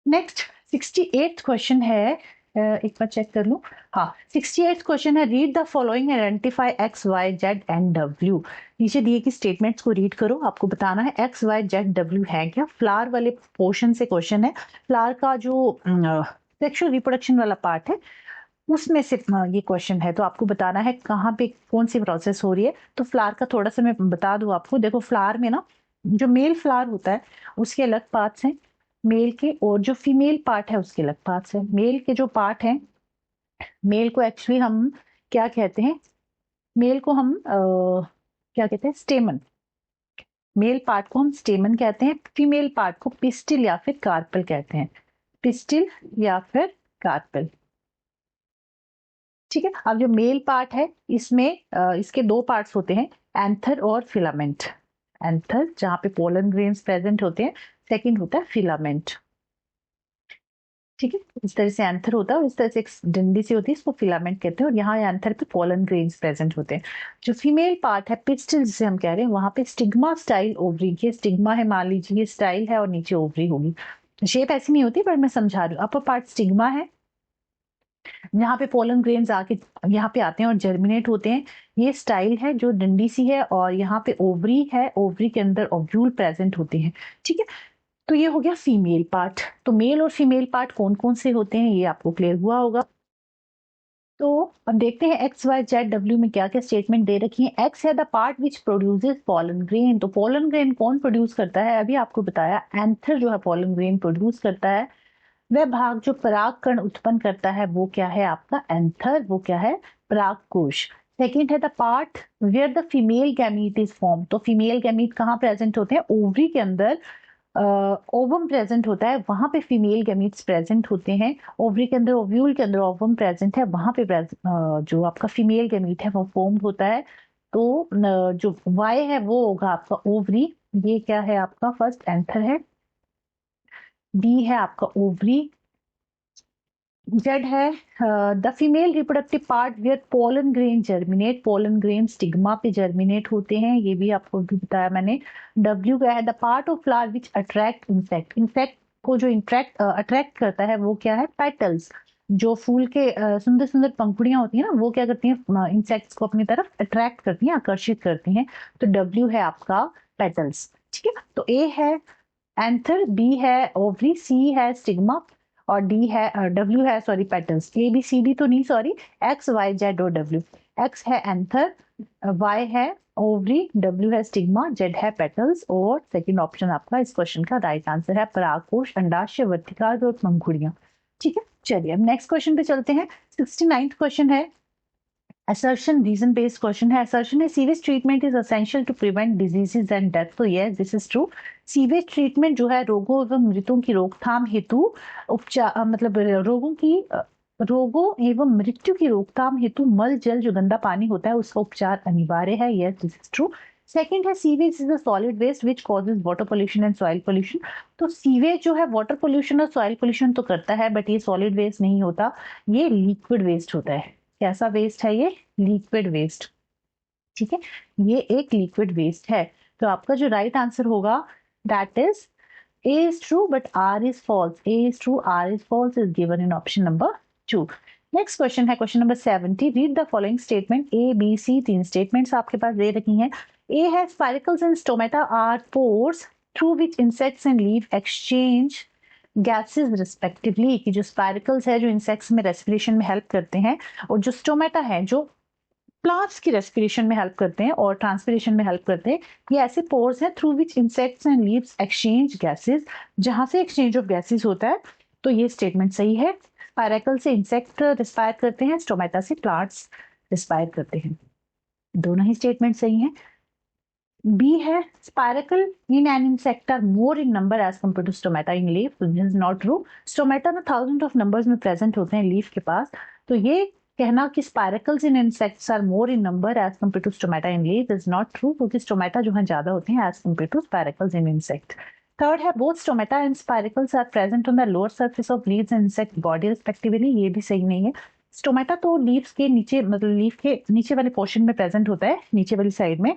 [SPEAKER 1] नेक्स्ट 68th क्वेश्चन है, एक बार चेक कर लूं। हाँ, 68th क्वेश्चन है, read the following identify X Y Z and W. नीचे दिए की स्टेटमेंट्स को रीड करो, आपको बताना है एक्स वाई जेड डब्ल्यू है क्या। फ्लावर वाले पोर्शन से क्वेश्चन है। फ्लावर का जो सेक्सुअल रिप्रोडक्शन वाला पार्ट है उसमें से ये क्वेश्चन है, तो आपको बताना है कहाँ पे कौन सी प्रोसेस हो रही है। तो फ्लावर का थोड़ा सा मैं बता दूं आपको। देखो, फ्लावर में ना जो मेल फ्लावर होता है उसके अलग पार्ट्स हैं मेल के, और जो फीमेल पार्ट है उसके अलग पार्ट्स हैं। मेल के जो पार्ट है, मेल को एक्चुअली हम क्या कहते हैं? मेल को हम क्या कहते हैं? स्टेमन। मेल पार्ट को हम स्टेमन कहते हैं, फीमेल पार्ट को पिस्टिल या फिर कार्पल कहते हैं। पिस्टिल या फिर कार्पल। ठीक है, अब जो मेल पार्ट है इसमें इसके दो पार्ट्स होते हैं, एंथर और फिलामेंट। एंथर जहां पे पोलन ग्रेन्स प्रेजेंट होते हैं, सेकंड होता है फिलामेंट। ठीक है, इस तरह से एंथर होता है और इस तरह से एक डंडी सी होती है, इसको फिलामेंट कहते हैं। और यहाँ एंथर पे पोलन ग्रेन्स प्रेजेंट होते हैं। जो फीमेल पार्ट है पिस्टिल जिसे हम कह रहे हैं, वहां पे स्टिग्मा स्टाइल ओवरी, ये स्टिग्मा है, मान लीजिए ये स्टाइल है और नीचे ओवरी होगी। शेप ऐसी नहीं होती, पर मैं समझा रही हूँ। अपर पार्ट स्टिग्मा है, यहाँ पे पोलन ग्रेन्स आके यहाँ पे आते हैं और जर्मिनेट होते हैं। ये स्टाइल है जो डंडी सी है, और यहाँ पे ओवरी है, ओवरी के अंदर ओव्यूल प्रेजेंट होते हैं। ठीक है, तो ये हो गया फीमेल पार्ट। तो मेल और फीमेल पार्ट कौन कौन से होते हैं ये आपको क्लियर हुआ होगा। तो अब देखते हैं एक्स वाई जेड डब्ल्यू में क्या क्या स्टेटमेंट दे रखी है। एक्स है the part which produces pollen grain. तो पोलन ग्रेन कौन प्रोड्यूस करता है? अभी आपको बताया, एंथर जो है पोलन ग्रेन प्रोड्यूस करता है। वह भाग जो पराग कण उत्पन्न करता है वो क्या है आपका? एंथर। वो क्या है? परागकोश। सेकेंड है the part where the female gamete is form. तो फीमेल गैमीट कहाँ प्रेजेंट होते हैं? ओवरी के अंदर ओवम प्रेजेंट होता है, वहां पे फीमेल गैमीट्स प्रेजेंट होते हैं। ओवरी के अंदर, ओव्यूल के अंदर ओवम प्रेजेंट है, वहां पे जो आपका फीमेल गैमीट है वो फॉर्म होता है। तो जो वाई है वो होगा आपका ओवरी। ये क्या है आपका? फर्स्ट एंथर है। डी है आपका ओवरी। जेड है the female reproductive part where pollen grain germinate. Pollen grain stigma पे जर्मिनेट होते हैं, ये भी आपको भी बताया मैंने। डब्ल्यू क्या है? The part of flower which attract insect. Insect को जो अट्रैक्ट करता है वो क्या है? पेटल्स। जो फूल के सुंदर सुंदर पंखुड़ियां होती हैं ना, वो क्या करती हैं? इंसेक्ट्स को अपनी तरफ अट्रैक्ट करती हैं, आकर्षित करती हैं। तो डब्ल्यू है आपका पेटल्स। ठीक है, तो ए है एंथर, बी है ओवरी, सी है स्टिग्मा, और डी है डब्ल्यू है sorry petals. A B C D तो नहीं, सॉरी, एक्स वाई जेड और डब्ल्यू। एक्स है एंथर, वाई है ओवरी, डब्ल्यू है स्टिग्मा, जेड है पेटल्स, और सेकंड ऑप्शन आपका इस क्वेश्चन का राइट आंसर है परागकोश, अंडाशय, वर्तिकाग्र और पंखुड़ियां। ठीक है, चलिए अब नेक्स्ट क्वेश्चन पे चलते हैं। 69th क्वेश्चन है, असर्शन रीजन बेस्ड क्वेश्चन है। असर्शन है sewage treatment is essential to prevent diseases and death. तो yes, this is true. Sewage treatment जो है रोगों एवं मृत्युओं की रोकथाम हेतु उपचार, मतलब रोगों एवं मृत्यु की रोकथाम हेतु मल जल जो गंदा पानी होता है उसका उपचार अनिवार्य है। Yes, this is true. Second है sewage is a solid waste which causes water pollution and soil pollution. तो सीवेज जो है वाटर पोल्यूशन और सॉइल पोल्यूशन तो करता है, बट ये सॉलिड वेस्ट नहीं होता, ये लिक्विड वेस्ट होता है। कैसा वेस्ट है ये? Liquid waste. ठीक है, ये एक लिक्विड वेस्ट है। तो आपका जो राइट आंसर होगा that is A is true but R is false. A is true, R is false is given in option number 2। Next question है question number 70। Read the following statement. A B C, तीन statements आपके पास दे रखी हैं। A है spiracles and stomata are pores through which insects and leave exchange gases respectively. कि जो स्पाइरकल्स है जो इंसेक्ट्स में रेस्पिरेशन में हेल्प करते हैं, और जो स्टोमेटा है जो प्लांट्स की रेस्पिरेशन में हेल्प करते हैं और ट्रांसपिरेशन में हेल्प करते हैं, ये ऐसे पोर्स हैं through which insects and leaves exchange gases, जहां से एक्सचेंज ऑफ गैसेस होता है। तो ये स्टेटमेंट सही है। स्पाइरकल से इंसेक्ट रिस्पायर करते हैं, स्टोमेटा से प्लांट्स रिस्पायर करते हैं। दोनों ही स्टेटमेंट सही हैं। बी है spiracle in an insect are more in number as compare to stomata in leaf, this is not true. Stomata में थाउजेंड ऑफ नंबर्स में प्रेजेंट होते हैं लीफ के पास, तो ये कहना कि spiracles in insects are more in number as compare to stomata in leaf is not true, क्योंकि स्टोमेटा जो है ज्यादा होते हैं as compare to spiracles in insect. Third है both stomata and spiracles are present on the lower surface of leaves and insect body respectively, ये भी सही नहीं है। स्टोमेटा तो लीव्स के नीचे, मतलब लीफ के नीचे वाले पोर्शन में प्रेजेंट होता है, नीचे वाली साइड में,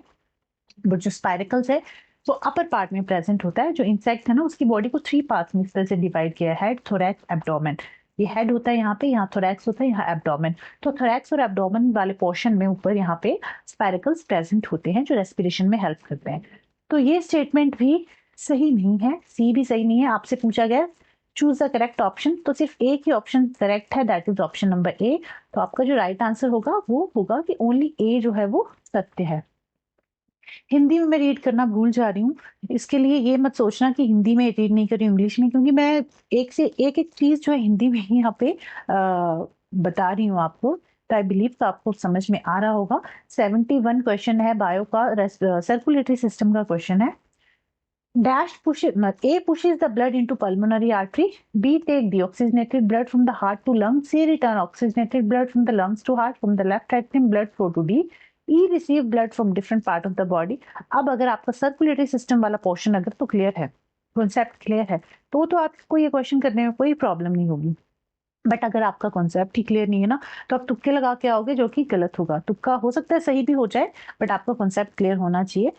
[SPEAKER 1] बट जो स्पाइरकल्स है वो अपर पार्ट में प्रेजेंट होता है। जो इंसेक्ट है ना उसकी बॉडी को 3 पार्ट्स में इस तरह से डिवाइड किया है, हेड, थोरैक्स, एब्डोमेन। ये हेड होता है यहाँ पे, यहाँ थोरैक्स होता है, यहाँ एब्डोमेन। तो थोरैक्स और एब्डोमेन वाले पोर्शन में ऊपर यहाँ पे स्पाइरकल्स प्रेजेंट होते हैं जो रेस्पिरेशन में हेल्प करते हैं। तो ये स्टेटमेंट भी सही नहीं है, सी भी सही नहीं है। आपसे पूछा गया चूज द करेक्ट ऑप्शन, तो सिर्फ एक ही ऑप्शन करेक्ट है, that is option number A. तो आपका जो राइट आंसर होगा वो होगा कि ओनली ए जो है वो सत्य है। हिंदी में मैं रीड करना भूल जा रही हूँ, इसके लिए ये मत सोचना कि हिंदी में रीड नहीं कर रही हूँ इंग्लिश में, क्योंकि मैं एक से एक एक चीज जो है हिंदी में ही यहाँ पे बता रही हूँ आपको। तो आई बिलीव तो आपको समझ में आ रहा होगा। 71 क्वेश्चन है बायो का, सर्कुलेटरी सिस्टम का क्वेश्चन है। Dash pushes, A pushes the blood into pulmonary artery. B take deoxygenated blood from the heart to lungs. C return oxygenated blood from the lungs to heart. From the left atrium blood flow to D. E receive blood from different part of the body. अब अगर आपका circulatory system वाला portion अगर तो clear है, concept clear है, तो आपको ये क्वेश्चन करने में कोई प्रॉब्लम नहीं होगी। बट अगर आपका कॉन्सेप्ट ही क्लियर नहीं है ना, तो आप तुक्के लगा के आओगे, जो कि गलत होगा। तुक्का हो सकता है सही भी हो जाए, बट आपका कॉन्सेप्ट क्लियर होना चाहिए।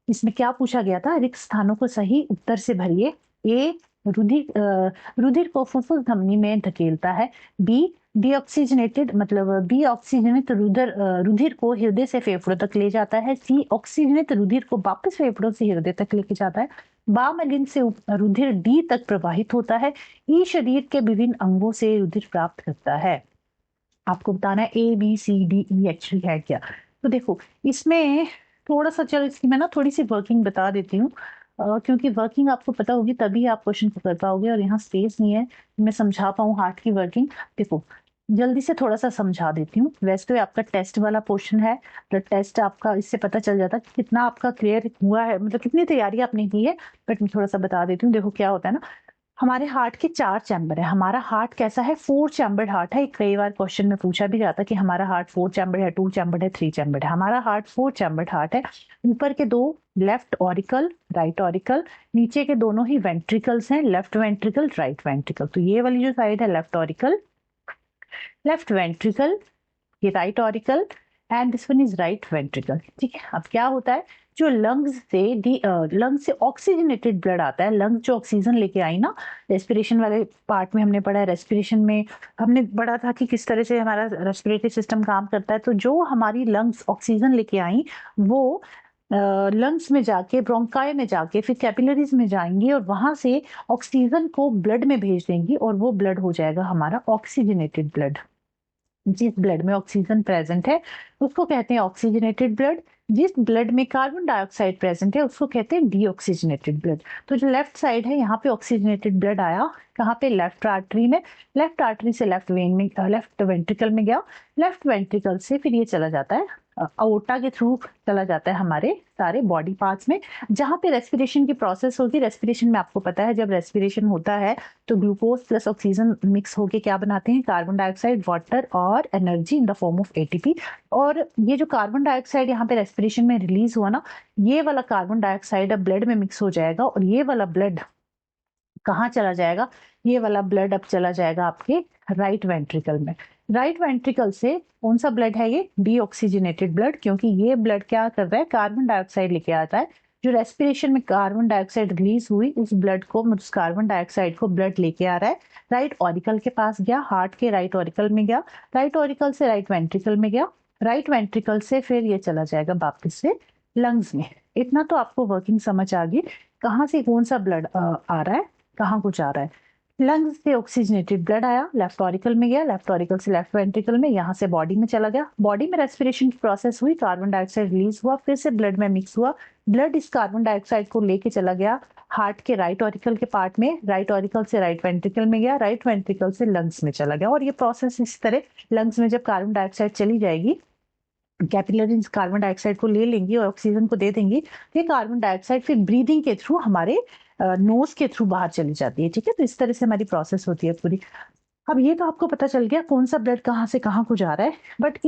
[SPEAKER 1] इसमें क्या पूछा गया था, रिक्त स्थानों को सही उत्तर से भरिए। ए रुधिर को फुफ्फुस धमनी में धकेलता है। बी डीऑक्सीजनेटेड मतलब बी ऑक्सीजनित रुधिर को हृदय से फेफड़ों तक ले जाता है। सी ऑक्सीजनित रुधिर को वापस फेफड़ों से हृदय तक लेके जाता है। बाम लिंग से रुधिर डी तक प्रवाहित होता है। ई शरीर के विभिन्न अंगों से रुधिर प्राप्त करता है। आपको बताना है A B C D E actually है क्या। तो देखो इसमें थोड़ा सा, चलो इसकी मैं ना थोड़ी सी वर्किंग बता देती हूँ, क्योंकि वर्किंग आपको पता होगी तभी आप क्वेश्चन को कर पाओगे, और यहाँ स्पेस नहीं है मैं समझा पाऊँ हार्ट की वर्किंग। देखो जल्दी से थोड़ा सा समझा देती हूँ। वैसे तो आपका टेस्ट वाला पोर्शन है, ब्लड टेस्ट आपका, इससे पता चल जाता है कि कितना आपका क्लियर हुआ है, मतलब कितनी तैयारी आपने की है। बट मैं थोड़ा सा बता देती हूँ। देखो क्या होता है ना, हमारे हार्ट के 4 चैम्बर है। हमारा हार्ट कैसा है, 4 चैम्बर्ड हार्ट है। कई बार क्वेश्चन में पूछा भी जाता है कि हमारा हार्ट 4 चैम्बर्ड है, 2 चैम्बर्ड है, 3 चैम्बर्ड है। हमारा हार्ट 4 चैम्बर्ड हार्ट है। ऊपर के 2 लेफ्ट ऑरिकल, राइट ऑरिकल, नीचे के दोनों ही वेंट्रिकल्स हैं, लेफ्ट वेंट्रिकल, राइट वेंट्रिकल। तो ये वाली जो साइड है लेफ्ट ऑरिकल, लेफ्ट वेंट्रिकल, ये right auricle, and this one is right ventricle. ठीक है, अब क्या होता है, जो लंग्स से ऑक्सीजनेटेड ब्लड आता है, लंग्स जो ऑक्सीजन लेके आई ना, रेस्पिरेशन वाले पार्ट में हमने पढ़ा है, रेस्पिरेशन में हमने पढ़ा था कि किस तरह से हमारा रेस्पिरेटरी सिस्टम काम करता है। तो जो हमारी लंग्स ऑक्सीजन लेके आई वो लंग्स में जाके, ब्रोंकाई में जाके, फिर कैपिलरीज में जाएंगी और वहां से ऑक्सीजन को ब्लड में भेज देंगी, और वो ब्लड हो जाएगा हमारा ऑक्सीजनेटेड ब्लड। जिस ब्लड में ऑक्सीजन प्रेजेंट है उसको कहते हैं ऑक्सीजनेटेड ब्लड। जिस ब्लड में कार्बन डाइऑक्साइड प्रेजेंट है उसको कहते हैं डीऑक्सीजनेटेड ब्लड। तो जो लेफ्ट साइड है यहाँ पे ऑक्सीजनेटेड ब्लड आया, कहाँ पे, लेफ्ट आर्टरी में। लेफ्ट आर्टरी से लेफ्ट वेन में, लेफ्ट वेंट्रिकल में गया। लेफ्ट वेंट्रिकल से फिर ये चला जाता है अओर्टा के थ्रू चला जाता है हमारे सारे बॉडी पार्ट्स में, जहां पे रेस्पिरेशन की प्रोसेस होगी। रेस्पिरेशन में आपको पता है जब रेस्पिरेशन होता है तो ग्लूकोज प्लस ऑक्सीजन मिक्स होके क्या बनाते हैं, कार्बन डाइऑक्साइड, वाटर और energy in the form of ATP. और ये जो कार्बन डाइऑक्साइड यहाँ पे रेस्पिरेशन में रिलीज हुआ ना, ये वाला कार्बन डाइऑक्साइड अब ब्लड में मिक्स हो जाएगा, और ये वाला ब्लड कहाँ चला जाएगा, ये वाला ब्लड अब चला जाएगा आपके राइट वेंट्रिकल में। राइट वेंट्रिकल से कौन सा ब्लड है, ये डीऑक्सीजनेटेड ब्लड, क्योंकि ये ब्लड क्या कर रहा है, कार्बन डाइऑक्साइड लेके आता है। जो रेस्पिरेशन में कार्बन डाइऑक्साइड रिलीज हुई उस ब्लड को, उस कार्बन डाइऑक्साइड को ब्लड लेके आ रहा है, राइट ऑरिकल के पास गया, हार्ट के राइट ऑरिकल में गया, राइट ऑरिकल से राइट वेंट्रिकल में गया, राइट वेंट्रिकल से फिर ये चला जाएगा वापस से लंग्स में। इतना तो आपको वर्किंग समझ आ गई, कहाँ से कौन सा ब्लड आ रहा है, कहाँ को जा रहा है। लंग्स से ऑक्सीजनेटेड ब्लड आया, लेफ्ट ऑरिकल में गया, लेफ्ट ऑरिकल से लेफ्ट वेंट्रिकल में, यहाँ से बॉडी में चला गया। बॉडी में रेस्पिरेशन की प्रोसेस हुई, कार्बन डाइऑक्साइड रिलीज हुआ, फिर से ब्लड में मिक्स हुआ। ब्लड इस कार्बन डाइऑक्साइड को लेके चला गया हार्ट के राइट ऑरिकल के पार्ट में, राइट ऑरिकल से राइट वेंट्रिकल में गया, राइट वेंट्रिकल से लंग्स में चला गया। और ये प्रोसेस इस तरह, लंग्स में जब कार्बन डाइऑक्साइड चली जाएगी कैपिलरीज कार्बन डाइऑक्साइड को ले लेंगी और ऑक्सीजन को दे देंगी, ये कार्बन डाइऑक्साइड फिर ब्रीदिंग के थ्रू हमारे नोज के थ्रू बाहर चली जाती है। ठीक है, तो इस तरह से हमारी प्रोसेस होती है पूरी। अब ये तो आपको पता चल गया कौन सा ब्लड कहाँ से कहाँ को जा रहा है, बट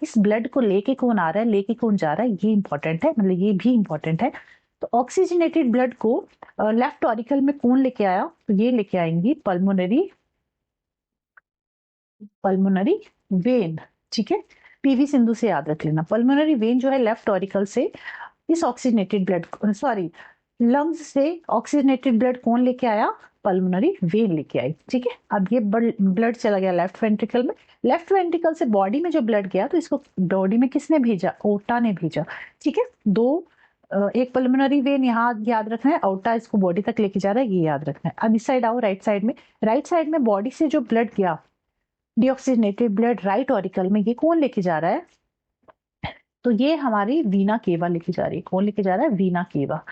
[SPEAKER 1] इस ब्लड को लेके कौन आ रहा है, लेके कौन जा रहा है, ये इंपॉर्टेंट है, मतलब ये भी इंपॉर्टेंट है। तो ऑक्सीजनेटेड ब्लड को लेफ्ट ऑरिकल में कौन लेके आया, तो ये लेके आएंगी पल्मोनरी वेन। ठीक है, पीवी सिंधु से याद रख लेना, पल्मोनरी वेन जो है लेफ्ट ऑरिकल से इस ऑक्सीजनेटेड ब्लड, सॉरी लंग्स से ऑक्सीजनेटेड ब्लड कौन लेके आया, पल्मोनरी वेन लेके आई। ठीक है, अब ये ब्लड चला गया लेफ्ट वेंट्रिकल में, लेफ्ट वेंट्रिकल से बॉडी में जो ब्लड गया तो इसको बॉडी में किसने भेजा, ओटा ने भेजा। ठीक है, एक पल्मोनरी वेन यहाँ याद रखना है, ओटा इसको बॉडी तक लेके जा रहा है, ये याद रखना है। अब इस साइड आओ, राइट साइड में बॉडी से जो ब्लड गया डीऑक्सीजनेटेड ब्लड राइट ऑरिकल में, ये कौन लेके जा रहा है, तो ये हमारी वीना केवा लेके जा रही है। कौन लेके जा रहा है, वीना केवा।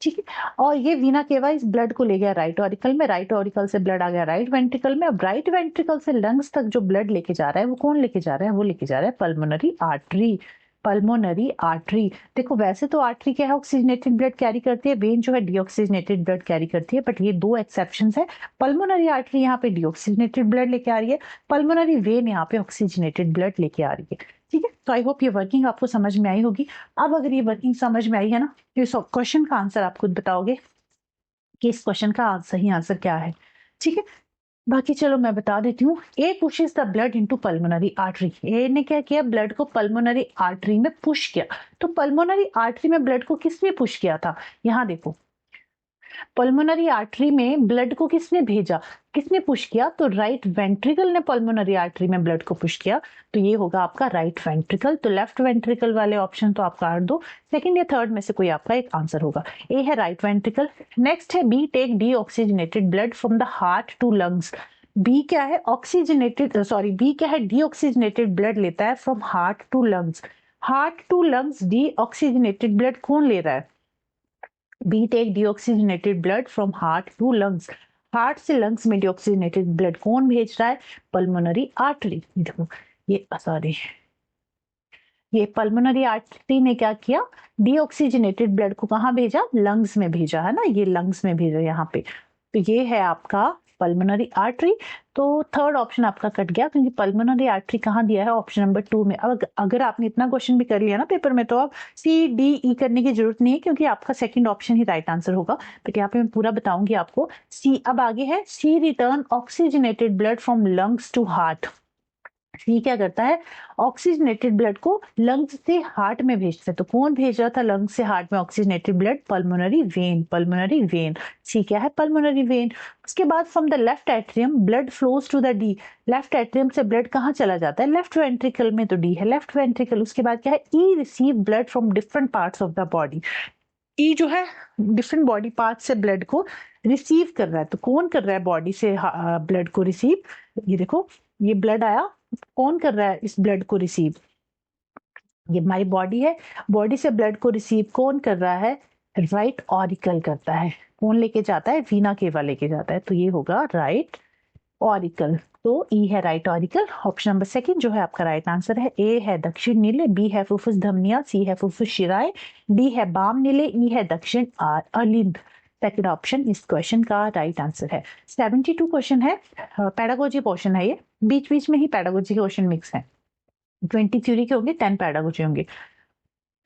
[SPEAKER 1] ठीक है, और ये वीना केवा इस ब्लड को ले गया राइट ऑरिकल में, राइट ऑरिकल से ब्लड आ गया राइट वेंट्रिकल में। अब राइट वेंट्रिकल से लंग्स तक जो ब्लड लेके जा रहा है वो कौन लेके जा रहा है, वो लेके जा रहा है पल्मोनरी आर्टरी। पल्मोनरी आर्टरी, देखो वैसे तो आर्टरी क्या है, ऑक्सीजनेटेड ब्लड कैरी करती है, वेन जो है डीऑक्सीजनेटेड ब्लड कैरी करती है, बट ये दो एक्सेप्शंस है। पल्मोनरी आर्टरी यहाँ पे डीऑक्सीजनेटेड ब्लड लेके आ रही है, पल्मोनरी वेन यहाँ पे ऑक्सीजनेटेड ब्लड लेके आ रही है। ठीक है, तो आई होप ये वर्किंग आपको समझ में आई होगी। अब अगर ये वर्किंग समझ में आई है ना, तो इस क्वेश्चन का आंसर आप खुद बताओगे कि इस क्वेश्चन का सही आंसर क्या है। ठीक है, बाकी चलो मैं बता देती हूँ। A pushes the blood into pulmonary artery, A ने क्या किया, ब्लड को पल्मोनरी आर्टरी में पुश किया। तो पल्मोनरी आर्टरी में ब्लड को किसने पुश किया था, यहाँ देखो पल्मोनरी आर्टरी में ब्लड को किसने भेजा, किसने पुश किया, तो राइट वेंट्रिकल ने पल्मोनरी आर्टरी में ब्लड को पुश किया, तो ये होगा आपका राइट वेंट्रिकल। तो लेफ्ट वेंट्रिकल वाले ऑप्शन तो आप काट दो, सेकंड या थर्ड में से कोई आपका एक आंसर होगा। ए है राइट वेंट्रिकल। नेक्स्ट है B, take deoxygenated blood from the heart to lungs. B क्या है, ऑक्सीजनेटेड, सॉरी बी क्या है, डी ऑक्सीजनेटेड ब्लड लेता है from heart to lungs. Heart to lungs deoxygenated blood कौन ले रहा है, B take deoxygenated blood from heart to lungs. Heart से लंग्स में डीऑक्सीजनेटेड ब्लड कौन भेज रहा है, पल्मोनरी आर्टरी। देखो ये सॉरी, ये पल्मोनरी आर्टरी ने क्या किया, डीऑक्सीजनेटेड ब्लड को कहाँ भेजा, लंग्स में भेजा है ना, ये लंग्स में भेजा यहाँ पे। तो ये है आपका पल्मोनरी आर्टरी। तो थर्ड ऑप्शन आपका कट गया, क्योंकि पल्मोनरी आर्टरी कहाँ दिया है, ऑप्शन नंबर 2 में। अब अगर आपने इतना क्वेश्चन भी कर लिया ना पेपर में, तो अब सी डी ई करने की जरूरत नहीं है, क्योंकि आपका सेकंड ऑप्शन ही राइट आंसर होगा। बट यहाँ पे मैं पूरा बताऊंगी आपको। सी, अब आगे है C, return oxygenated blood from lungs to heart. C क्या करता है, ऑक्सीजनेटेड ब्लड को लंग्स से हार्ट में भेजता है। तो कौन भेज रहा था लंग्स से हार्ट में oxygenated blood, pulmonary vein. Pulmonary vein, C क्या है, पल्मोनरी वेन। उसके बाद from the left atrium blood flows to the D. Left atrium से ब्लड कहाँ चला जाता है, लेफ्ट वेंट्रिकल में, तो डी है लेफ्ट वेंट्रिकल। उसके बाद क्या है, E receive blood from different parts of the body. E जो है डिफरेंट बॉडी पार्ट से ब्लड को रिसीव कर रहा है। तो कौन कर रहा है बॉडी से ब्लड को रिसीव, ये देखो ये ब्लड आया, कौन कर रहा है इस ब्लड को रिसीव, ये हमारी बॉडी है, बॉडी से ब्लड को रिसीव कौन कर रहा है, राइट ऑरिकल करता है। कौन लेके जाता है, वीना केवा लेके जाता है। तो ये होगा राइट ऑरिकल। तो ई है right auricle, option number second जो है आपका राइट आंसर है। ए है दक्षिण नीले, बी है फुफ्फुस धमनिया, सी है फुफ्फुस शिराएं, डी है बाम नीले, ई है दक्षिण अलिंद। सेकंड ऑप्शन इस क्वेश्चन का राइट आंसर है। 72 क्वेश्चन है, पैडागोजी पोर्शन है ये, बीच बीच में ही पैडागोजी के क्वेश्चन मिक्स है। 20 थ्योरी के होंगे, 10 पैडागोजी होंगे।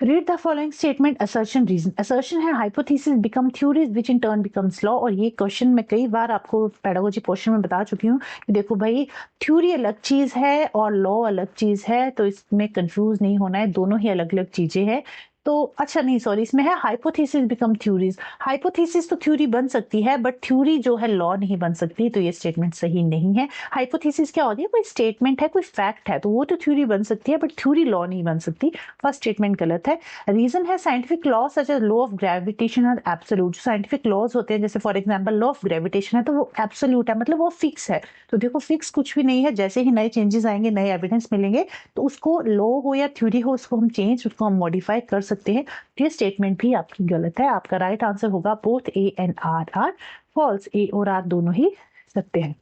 [SPEAKER 1] Read the following statement, assertion reason. Assertion है hypothesis become theories which in turn becomes law. और ये क्वेश्चन मैं कई बार आपको पैडागोजी पोर्शन में बता चुकी हूँ कि देखो भाई, थ्योरी अलग चीज है और लॉ अलग चीज है, तो इसमें कंफ्यूज नहीं होना है, दोनों ही अलग अलग चीजें हैं। तो अच्छा नहीं सॉरी, इसमें है हाइपोथेसिस बिकम थ्योरीज। हाइपोथेसिस तो थ्योरी बन सकती है, बट थ्योरी जो है लॉ नहीं बन सकती, तो ये स्टेटमेंट सही नहीं है। हाइपोथेसिस क्या होती है, कोई स्टेटमेंट है, कोई फैक्ट है, तो वो तो थ्योरी बन सकती है, बट थ्योरी लॉ नहीं बन सकती। फर्स्ट स्टेटमेंट गलत है। रीजन है scientific law such as law of gravitation और एब्सोल्यूट। साइंटिफिक लॉज होते हैं, जैसे for example law of gravitation है, तो वो एब्सोल्यूट है, मतलब वो फिक्स है। तो देखो फिक्स कुछ भी नहीं है, जैसे ही नए चेंजेस आएंगे, नए एविडेंस मिलेंगे, तो उसको लॉ हो या थ्योरी हो, उसको हम चेंज, उसको हम मॉडिफाई कर सकते हैं। ये स्टेटमेंट भी आपकी गलत है। आपका राइट आंसर होगा both A and R false. A और आर दोनों ही सत्य है।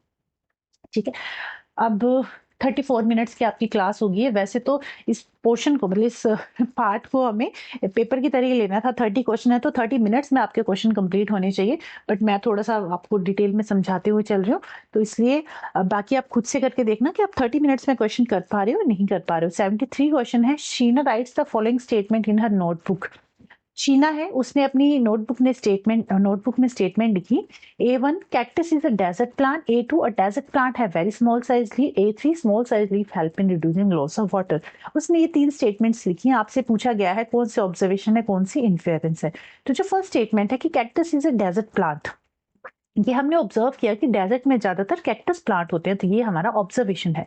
[SPEAKER 1] ठीक है, अब 34 मिनट्स की आपकी क्लास होगी। वैसे तो इस पोर्शन को मतलब इस पार्ट को हमें पेपर की तरह ही लेना था। 30 क्वेश्चन है तो 30 मिनट्स में आपके क्वेश्चन कंप्लीट होने चाहिए, बट मैं थोड़ा सा आपको डिटेल में समझाते हुए चल रही हूँ, तो इसलिए बाकी आप खुद से करके देखना कि आप 30 मिनट्स में क्वेश्चन कर पा रहे हो नहीं कर पा रहे हो। 73 क्वेश्चन है। Sheena rights the following statement in her notebook. Sheena है, उसने अपनी नोटबुक में स्टेटमेंट लिखी। A1 cactus is a desert plant, A2 a desert plant have very small size leaf, A3 small size leaf help in reducing loss of water। उसने ये 3 statements लिखी हैं। आपसे पूछा गया है कौन से ऑब्जर्वेशन है कौन सी इन्फेरेंस है। तो जो फर्स्ट स्टेटमेंट है कि cactus is a desert plant, ये हमने ऑब्जर्व किया कि डेजर्ट में ज्यादातर कैक्टस प्लांट होते हैं, तो ये हमारा ऑब्जर्वेशन है।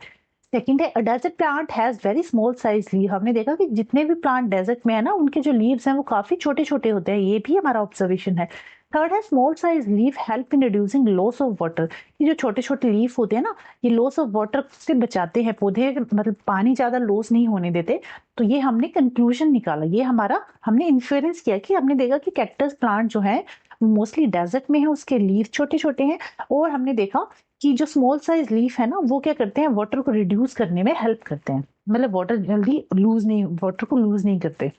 [SPEAKER 1] सेकंड है, desert plant has very small size leave. हमने देखा कि जितने भी प्लांट डेजर्ट में है ना, उनके जो लीव्स हैं वो काफी छोटे छोटे होते हैं, ये भी हमारा ऑब्जर्वेशन है। थर्ड है, small size leave help in reducing loss of water. ये जो छोटे छोटे लीफ होते हैं ना, ये लॉस ऑफ वाटर से बचाते हैं पौधे, मतलब पानी ज्यादा लॉस नहीं होने देते। तो ये हमने कंक्लूजन निकाला, ये हमारा हमने इन्फ्रेंस किया कि हमने देखा कि कैक्टस प्लांट जो है मोस्टली डेजर्ट में है, उसके लीफ छोटे छोटे हैं, और हमने देखा कि जो स्मॉल साइज लीफ है ना, वो क्या करते हैं, वाटर को रिड्यूस करने में हेल्प करते हैं, मतलब वाटर को लूज नहीं करते।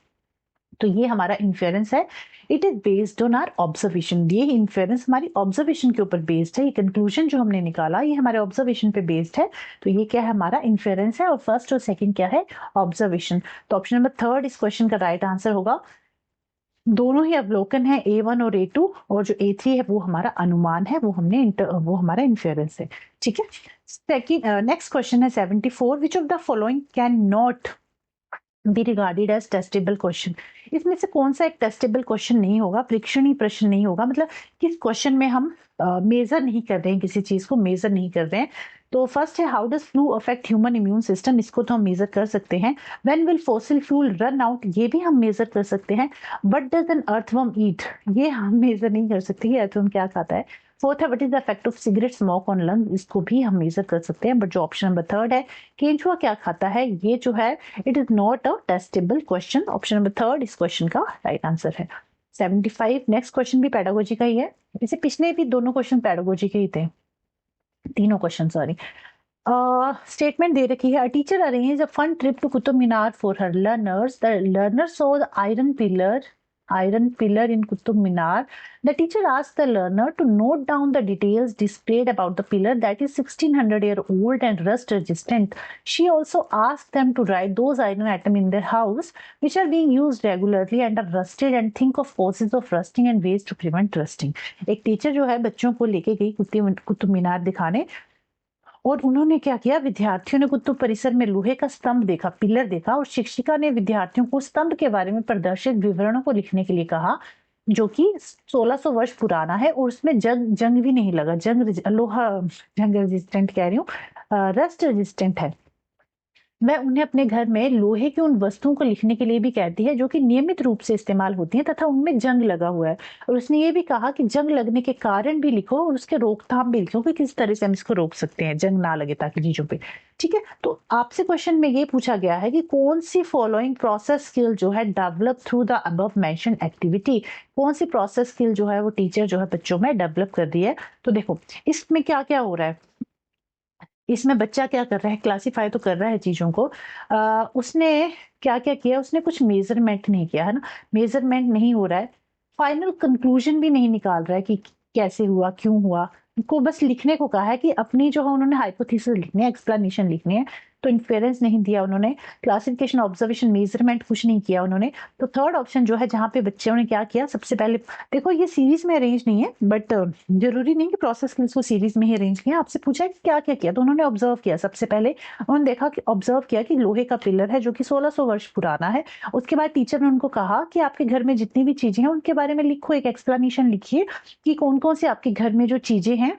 [SPEAKER 1] तो ये हमारा इन्फेरेंस है। It is based on our observation. ये इन्फेरेंस हमारी ऑब्जर्वेशन के ऊपर बेस्ड है। ये कंक्लूजन जो हमने निकाला ये हमारे ऑब्जर्वेशन पे बेस्ड है। तो ये क्या है, हमारा इन्फेरेंस है, और फर्स्ट और सेकंड क्या है, ऑब्जर्वेशन। तो ऑप्शन नंबर थर्ड इस क्वेश्चन का राइट आंसर होगा। दोनों ही अवलोकन है, A1 और A2, और जो A3 है वो हमारा अनुमान है, वो हमारा इन्फेरेंस है। ठीक है। सेकंड नेक्स्ट क्वेश्चन है 74, which of the following can not be regarded as testable question. इसमें से कौन सा एक टेस्टेबल क्वेश्चन नहीं होगा, परीक्षणीय प्रश्न नहीं होगा, मतलब किस क्वेश्चन में हम मेजर नहीं कर रहे हैं, किसी चीज को मेजर नहीं कर रहे हैं। तो फर्स्ट है, how does flu affect human immune system, इसको तो हम मेजर कर सकते हैं। When will fossil fuel run out, ये भी हम मेजर कर सकते हैं। व्हाट डज एन अर्थवर्म ईट, ये हम मेजर नहीं कर सकते कि अर्थवर्म क्या खाता है। फोर्थ है, what is the effect of cigarette smoke on lung, इसको भी हम मेजर कर सकते हैं। बट जो ऑप्शन नंबर थर्ड है, केंचुआ क्या खाता है, ये जो है it is not a testable question. Option number third इस क्वेश्चन का राइट आंसर है। 75 नेक्स्ट क्वेश्चन भी पेडागोजी का ही है। इसे पिछले भी दोनों क्वेश्चन पेडागोजी के ही थे, तीनों क्वेश्चन सॉरी। स्टेटमेंट दे रखी है, a teacher arrange a fun trip to Qutub Minar for her learners. The learner saw the iron pillar in Qutub Minar. The teacher asked the learner to note down the details displayed about the pillar that is 1600-year old and rust resistant. She also asked them to write those iron atoms in their house which are being used regularly and are rusted, and think of causes of rusting and ways to prevent rusting. एक teacher जो है बच्चों को लेके गई कुतुब मीनार दिखाने, और उन्होंने क्या किया, विद्यार्थियों ने कुतुब परिसर में लोहे का स्तंभ देखा, पिलर देखा, और शिक्षिका ने विद्यार्थियों को स्तंभ के बारे में प्रदर्शित विवरणों को लिखने के लिए कहा, जो कि 1600 वर्ष पुराना है, और उसमें जंग भी नहीं लगा, जंग रेजिस्टेंट कह रही हूँ, रस्ट रेजिस्टेंट है। वह उन्हें अपने घर में लोहे की उन वस्तुओं को लिखने के लिए भी कहती है जो कि नियमित रूप से इस्तेमाल होती हैं तथा उनमें जंग लगा हुआ है। और उसने ये भी कहा कि जंग लगने के कारण भी लिखो और उसके रोकथाम भी लिखो कि किस तरह से हम इसको रोक सकते हैं, जंग ना लगे ताकि चीजों पे। ठीक है, तो आपसे क्वेश्चन में ये पूछा गया है कि कौन सी फॉलोइंग प्रोसेस स्किल जो है develop through the above mention activity, कौन सी प्रोसेस स्किल जो है वो टीचर जो है बच्चों में डेवलप कर रही है। तो देखो इसमें क्या क्या हो रहा है, इसमें बच्चा क्या कर रहा है, क्लासिफाई तो कर रहा है चीजों को। उसने क्या क्या किया, उसने कुछ मेजरमेंट नहीं किया है ना, मेजरमेंट नहीं हो रहा है, फाइनल कंक्लूजन भी नहीं निकाल रहा है कि कैसे हुआ क्यों हुआ, को बस लिखने को कहा है कि अपनी जो है उन्होंने हाइपोथेसिस लिखनी है, एक्सप्लेनेशन लिखनी है। तो इन्फेरेंस नहीं दिया उन्होंने, क्लासिफिकेशन, ऑब्जर्वेशन, मेजरमेंट कुछ नहीं किया उन्होंने। तो थर्ड ऑप्शन जो है जहां पे बच्चों ने क्या किया, सबसे पहले देखो ये सीरीज में अरेंज नहीं है, बट जरूरी नहीं कि प्रोसेस स्किल्स को सीरीज में ही अरेंज किया। आपसे पूछा है कि क्या क्या किया, तो उन्होंने ऑब्जर्व किया। सबसे पहले उन्होंने देखा कि ऑब्जर्व किया कि लोहे का पिलर है जो कि 1600 वर्ष पुराना है। उसके बाद टीचर ने उनको कहा कि आपके घर में जितनी भी चीजें हैं उनके बारे में लिखो, एक एक्सप्लेनेशन लिखिए कि कौन कौन से आपके घर में जो चीजें हैं,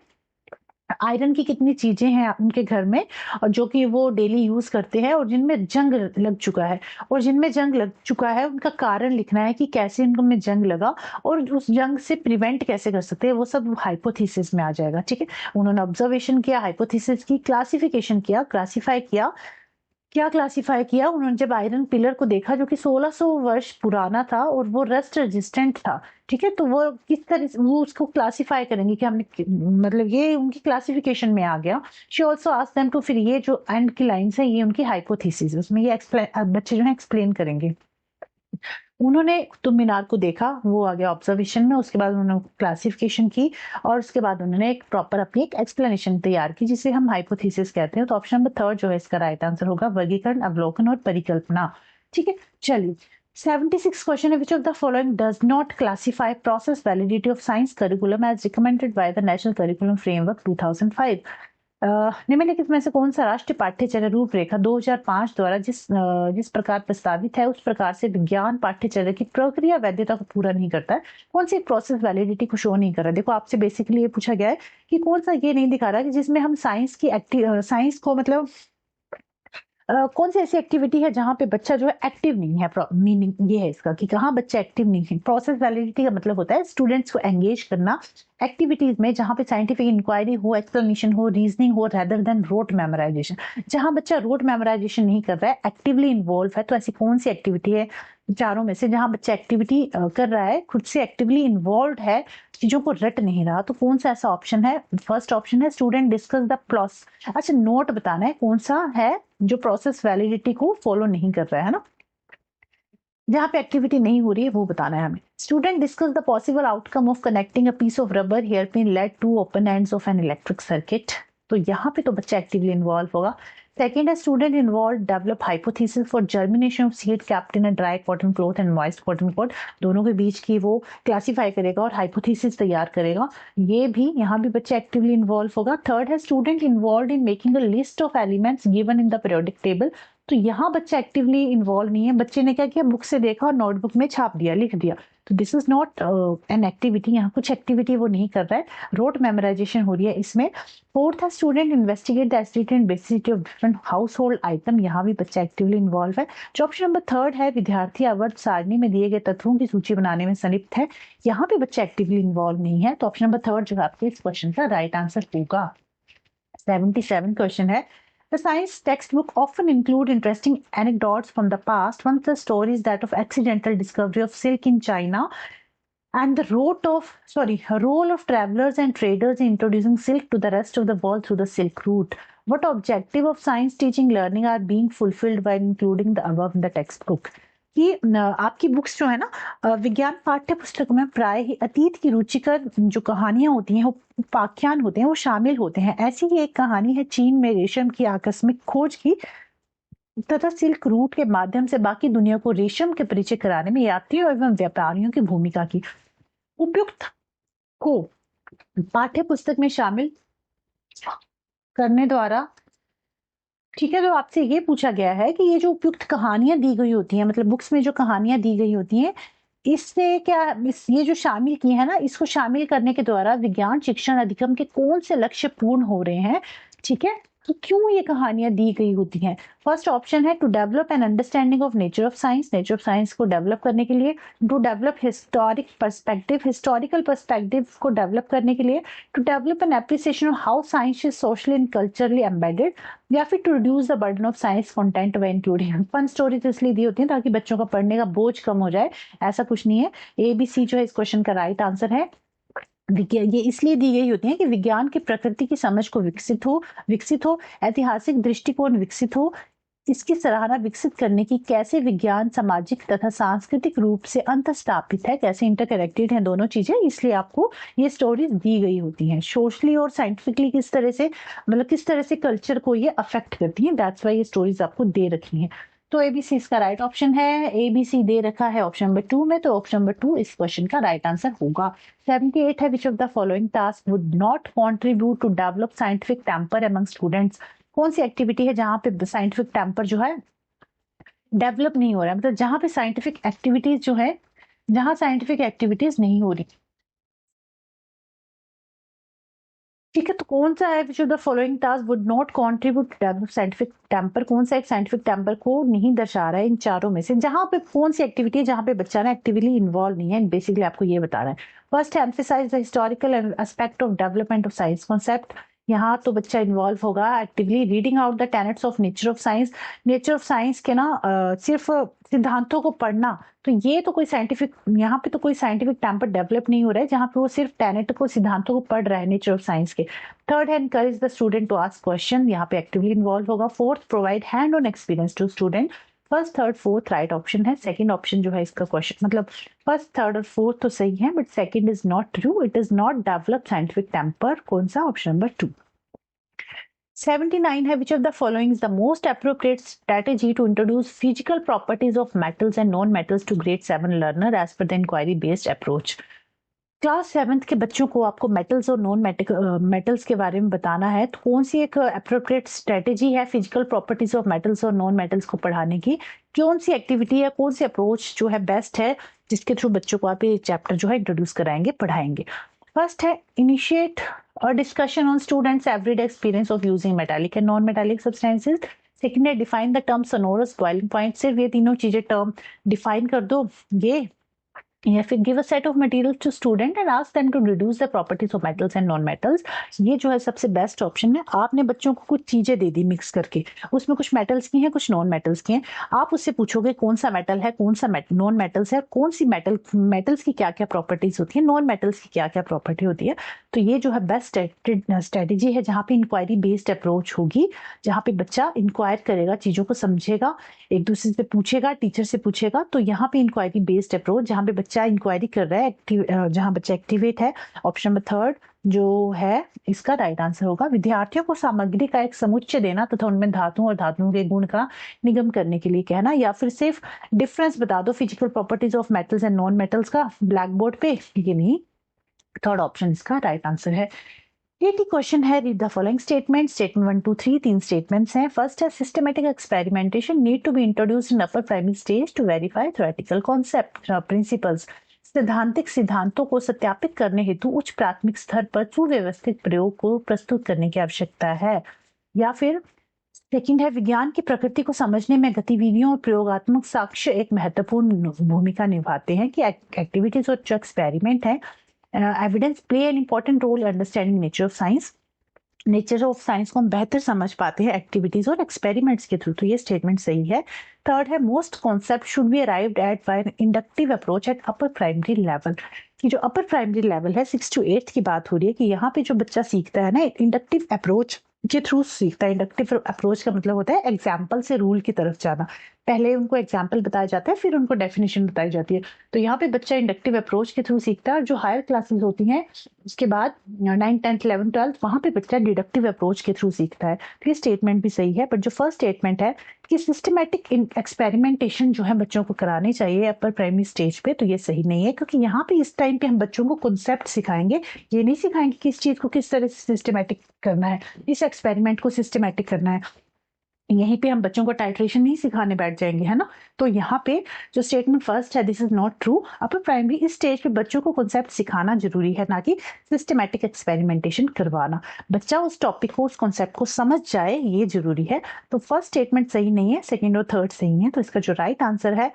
[SPEAKER 1] आयरन की कितनी चीजें हैं उनके घर में और जो कि वो डेली यूज करते हैं, और जिनमें जंग लग चुका है, और जिनमें जंग लग चुका है उनका कारण लिखना है कि कैसे उनमें जंग लगा और उस जंग से प्रिवेंट कैसे कर सकते हैं, वो सब हाइपोथेसिस में आ जाएगा। ठीक है, उन्होंने ऑब्जर्वेशन किया, हाइपोथेसिस की, क्लासिफिकेशन किया, क्लासिफाई किया, क्या क्लासिफाई किया उन्होंने? जब आयरन पिलर को देखा जो कि 1600 वर्ष पुराना था और वो रस्ट रेजिस्टेंट था, ठीक है, तो वो किस तरह से वो उसको क्लासिफाई करेंगे कि हमने मतलब ये उनकी क्लासिफिकेशन में आ गया। She also asked them to, फिर ये जो एंड की लाइंस है ये उनकी हाइपोथेसिस, उसमें ये एक्सप्लेन बच्चे जो है एक्सप्लेन करेंगे। उन्होंने कुतुब मीनार को देखा, वो आ गया ऑब्जर्वेशन में, उसके बाद उन्होंने क्लासिफिकेशन की और उसके बाद उन्होंने एक प्रॉपर अपनी एक एक्सप्लेनेशन तैयार की जिसे हम हाइपोथेसिस कहते हैं। तो ऑप्शन नंबर थर्ड जो है इसका राइट आंसर होगा, वर्गीकरण, अवलोकन और परिकल्पना। ठीक है, चलिए 76 क्वेश्चन है, which of the following does not classify process validity of science curriculum as recommended by the national curriculum framework 2005? निम्नलिखित में से कौन सा राष्ट्रीय पाठ्यचर्या रूपरेखा 2005 द्वारा जिस प्रकार प्रस्तावित है उस प्रकार से विज्ञान पाठ्यचर्या की प्रक्रिया वैधता को पूरा नहीं करता है? कौन सी प्रोसेस वैलिडिटी को शो नहीं कर रहा है? देखो आपसे बेसिकली ये पूछा गया है कि कौन सा ये नहीं दिखा रहा कि जिसमें हम साइंस को मतलब कौन सी ऐसी एक्टिविटी है जहां पे बच्चा जो है एक्टिव नहीं है। मीनिंग ये है इसका कि कहाँ बच्चा एक्टिव नहीं है। प्रोसेस वैलिडिटी का मतलब होता है स्टूडेंट्स को एंगेज करना एक्टिविटीज में जहां पे साइंटिफिक इंक्वायरी हो, एक्सप्लेनेशन हो, रीजनिंग हो, रेदर देन रोट मेमोराइजेशन। जहां बच्चा रोट मेमोराइजेशन नहीं कर रहा है, एक्टिवली इन्वॉल्व है, तो ऐसी कौन सी एक्टिविटी है चारों में से जहां बच्चा एक्टिविटी कर रहा है, खुद से एक्टिवली इन्वॉल्व है, चीजों को रट नहीं रहा? तो कौन सा ऐसा ऑप्शन है? फर्स्ट ऑप्शन है स्टूडेंट डिस्कस द प्लॉस। अच्छा, नोट बताना है कौन सा है जो प्रोसेस वैलिडिटी को फॉलो नहीं कर रहा है ना, जहां पे एक्टिविटी नहीं हो रही है वो बताना है हमें। Student discuss the possible outcome of connecting a piece of rubber hairpin lead to open ends of an electric circuit. तो यहाँ पे तो बच्चा एक्टिवली इन्वॉल्व होगा। सेकेंड है student involve develop hypothesis for germination of seed kept in a dry cotton cloth and moist cotton cloth. दोनों के बीच की वो क्लासिफाई करेगा और हाइपोथेसिस तैयार करेगा। ये भी यहाँ भी बच्चा एक्टिवली इन्वॉल्व होगा। थर्ड है student involve in making a list of elements given in the periodic table. तो यहाँ बच्चा एक्टिवली इन्वॉल्व नहीं है, बच्चे ने क्या किया, बुक से देखा और नोटबुक में छाप दिया, लिख दिया। तो this is not an activity, यहाँ कुछ एक्टिविटी वो नहीं कर रहा है, रोट मेमोराइजेशन हो रही है इसमें। फोर्थ है student investigate the acidity and basicity of different house hold item. यहाँ भी बच्चा एक्टिवली इन्वॉल्व है। जो ऑप्शन नंबर थर्ड है विद्यार्थी आवर्त सारणी में दिए गए तत्वों की सूची बनाने में संलिप्त है, यहाँ पे बच्चा एक्टिवली इन्वॉल्व नहीं है। तो ऑप्शन नंबर थर्ड जो है आपके इस क्वेश्चन का राइट आंसर होगा। 77 क्वेश्चन है, the science textbook often include interesting anecdotes from the past. One of the stories that of accidental discovery of silk in China and the role of travelers and traders in introducing silk to the rest of the world through the Silk Route. What objective of science teaching learning are being fulfilled by including the above in the textbook? कि आपकी books जो है ना विज्ञान पाठ्य पुस्तक में प्राय ही अतीत की रुचिकर जो कहानियां होती हैं, वो उपाख्यान होते हैं, वो शामिल होते हैं। ऐसी ही एक कहानी है चीन में रेशम की आकस्मिक खोज की तथा सिल्क रूट के माध्यम से बाकी दुनिया को रेशम के परिचय कराने में यात्रियों एवं व्यापारियों की भूमिका की। उपयुक्त को पाठ्य पुस्तक में शामिल करने द्वारा, ठीक है, तो आपसे ये पूछा गया है कि ये जो उपयुक्त कहानियां दी गई होती हैं, मतलब बुक्स में जो कहानियां दी गई होती हैं, इससे क्या ये जो शामिल किए हैं ना, इसको शामिल करने के द्वारा विज्ञान शिक्षण अधिगम के कौन से लक्ष्य पूर्ण हो रहे हैं? ठीक है, तो क्यों ये कहानियां दी गई होती हैं? फर्स्ट ऑप्शन है to develop an understanding of nature of science, nature of science को डेवलप करने के लिए। टू डेवलप हिस्टोरिकल पर्सपेक्टिव को डेवलप करने के लिए। To develop an appreciation of how science is socially and culturally embedded. या फिर to reduce the burden of science content by including fun stories इसलिए दी होती है ताकि बच्चों का पढ़ने का बोझ कम हो जाए। ऐसा कुछ नहीं है। ABC जो है इस क्वेश्चन का राइट आंसर है। ये इसलिए दी गई होती है कि विज्ञान की प्रकृति की समझ को विकसित हो, ऐतिहासिक दृष्टिकोण विकसित हो, इसकी सराहना विकसित करने की, कैसे विज्ञान सामाजिक तथा सांस्कृतिक रूप से अंतःस्थापित है, कैसे इंटरकनेक्टेड हैं दोनों चीजें, इसलिए आपको ये स्टोरीज दी गई होती हैं। सोशली और साइंटिफिकली किस तरह से, मतलब किस तरह से कल्चर को ये अफेक्ट करती हैं, दैट्स वाई ये स्टोरीज आपको दे रखी हैं। तो ABC इसका राइट ऑप्शन है। ABC दे रखा है ऑप्शन नंबर 2 में, तो ऑप्शन नंबर 2 इस क्वेश्चन का राइट आंसर होगा। 78 है, which of the following task would not contribute to develop scientific temper among students? कौन सी एक्टिविटी है जहां पे साइंटिफिक टेम्पर जो है डेवलप नहीं हो रहा है, मतलब जहां पे साइंटिफिक एक्टिविटीज जो है, जहां साइंटिफिक एक्टिविटीज नहीं हो रही। ठीक है, तो कौन सा है which of the following task would not contribute to develop scientific temper? कौन सा एक साइंटिफिक टेम्पर को नहीं दर्शा रहा है इन चारों में से? जहां पे कौन सी एक्टिविटी है जहां पे बच्चा ना एक्टिवली इन्वॉल्व नहीं है, बेसिकली आपको ये बता रहा है। फर्स्ट है emphasise the historical aspect of development of science concept. यहाँ तो बच्चा इन्वॉल्व होगा actively reading out the tenets of nature of science. Nature of science के ना सिर्फ सिद्धांतों को पढ़ना, तो ये तो कोई साइंटिफिक, यहाँ पे तो कोई साइंटिफिक टेम्पर डेवलप नहीं हो रहा है जहाँ पे वो सिर्फ टेनेट को, सिद्धांतों को पढ़ रहा है नेचर ऑफ साइंस के। थर्ड है encourage the student to ask question, यहाँ पे एक्टिवली इन्वॉल्व होगा। Fourth provide hand on experience to student. First third fourth right option है। सेकंड ऑप्शन जो है इसका क्वेश्चन मतलब फर्स्ट थर्ड और फोर्थ तो सही है, but second is not true, it is not develop scientific temper. कौन सा? Option number 2। 79 है which of the following is the most appropriate strategy to introduce physical properties of metals and non-metals to grade 7 learner as per the inquiry based approach। Class 7th के बच्चों को आपको metals और non metals के बारे में बताना है, तो कौन सी एक अप्रोप्रिएट स्ट्रेटेजी है फिजिकल प्रॉपर्टीज ऑफ मेटल्स और नॉन मेटल्स को पढ़ाने की? कौन सी एक्टिविटी है, कौन सी अप्रोच जो है बेस्ट है जिसके थ्रू बच्चों को आप ये चैप्टर जो है इंट्रोड्यूस कराएंगे, पढ़ाएंगे? फर्स्ट है initiate a discussion on students everyday experience of using metallic and non-metallic substances। Second है define the term sonorous, boiling point, सिर्फ ये तीनों चीजें टर्म डिफाइन कर दो ये, या फिर give a set of materials to student and ask them to reduce the properties of metals and non metals. ये जो है सबसे बेस्ट ऑप्शन है। आपने बच्चों को कुछ चीजें दे दी मिक्स करके, उसमें कुछ मेटल्स की हैं कुछ नॉन मेटल्स की हैं, आप उससे पूछोगे कौन सा मेटल है कौन सा नॉन मेटल्स है, कौन सी मेटल्स की क्या क्या प्रॉपर्टीज होती है, नॉन मेटल्स की क्या क्या प्रॉपर्टी होती है। तो ये जो है बेस्ट स्ट्रेटेजी है जहाँ पे इंक्वायरी बेस्ड अप्रोच होगी, जहाँ पे बच्चा इंक्वायर करेगा, चीजों को समझेगा, एक दूसरे से पूछेगा, टीचर से पूछेगा। तो यहाँ पे इंक्वायरी बेस्ड अप्रोच जहाँ पे बच्चा इंक्वायरी कर रहा है, जहाँ बच्चा एक्टिवेट है। ऑप्शन नंबर थर्ड जो है इसका राइट आंसर होगा। विद्यार्थियों को सामग्री का एक समुच्चय देना तथा उनमें धातुओं और धातुओं के गुण का निगम करने के लिए कहना, या फिर सिर्फ डिफरेंस बता दो physical properties of metals and non metals का ब्लैक बोर्ड पे, ये नहीं। थर्ड ऑप्शन इसका राइट आंसर है। 80 क्वेश्चन है, read the following statement. Statement 1 2 3 तीन स्टेटमेंट्स हैं। फर्स्ट है systematic experimentation need to be introduced in upper primary stage to verify theoretical concept principles. सैद्धांतिक सिद्धांतों को सत्यापित करने हेतु उच्च प्राथमिक स्तर पर सुव्यवस्थित प्रयोग को प्रस्तुत करने की आवश्यकता है। या फिर सेकंड है विज्ञान की प्रकृति को समझने में गतिविधियों और प्रयोगात्मक साक्ष्य एक महत्वपूर्ण भूमिका निभाते हैं, कि एक्टिविटीज और जो एक्सपेरिमेंट है evidence play an important role understanding nature of science. Nature of science को हम बेहतर समझ पाते हैं एक्टिविटीज और एक्सपेरिमेंट्स के थ्रू, तो ये स्टेटमेंट सही है। थर्ड है most concept should be arrived at by inductive approach at upper primary level. कि जो अपर प्राइमरी लेवल है 6 to 8 की बात हो रही है, कि यहाँ पे जो बच्चा सीखता है ना इंडक्टिव अप्रोच के थ्रू सीखता है। इंडक्टिव अप्रोच का मतलब होता है एग्जाम्पल से रूल की तरफ जाना, पहले उनको एग्जाम्पल बताया जाता है फिर उनको डेफिनेशन बताई जाती है। तो यहाँ पे बच्चा इंडक्टिव अप्रोच के थ्रू सीखता है, और जो हायर क्लासेस होती हैं उसके बाद 9th 10th 11th 12th वहां पे बच्चा डिडक्टिव अप्रोच के थ्रू सीखता है। तो ये स्टेटमेंट भी सही है, बट जो फर्स्ट स्टेटमेंट है कि सिस्टमैटिक एक्सपेरिमेंटेशन जो है बच्चों को करानी चाहिए अपर प्राइमरी स्टेज पे, तो ये सही नहीं है, क्योंकि यहाँ पे इस टाइम पे हम बच्चों को कॉन्सेप्ट सिखाएंगे, ये नहीं सिखाएंगे कि इस चीज को किस तरह से सिस्टमैटिक करना है, इस एक्सपेरिमेंट को सिस्टमैटिक करना है। यहीं पे हम बच्चों को टाइट्रेशन नहीं सिखाने बैठ जाएंगे, है ना। तो यहाँ पे जो स्टेटमेंट फर्स्ट है this is not true. Upper primary इस स्टेज पे बच्चों को कॉन्सेप्ट सिखाना जरूरी है, ना कि सिस्टमैटिक एक्सपेरिमेंटेशन करवाना। बच्चा उस टॉपिक को, उस कॉन्सेप्ट को समझ जाए, ये जरूरी है। तो फर्स्ट स्टेटमेंट सही नहीं है, सेकेंड और थर्ड सही है। तो इसका जो राइट आंसर है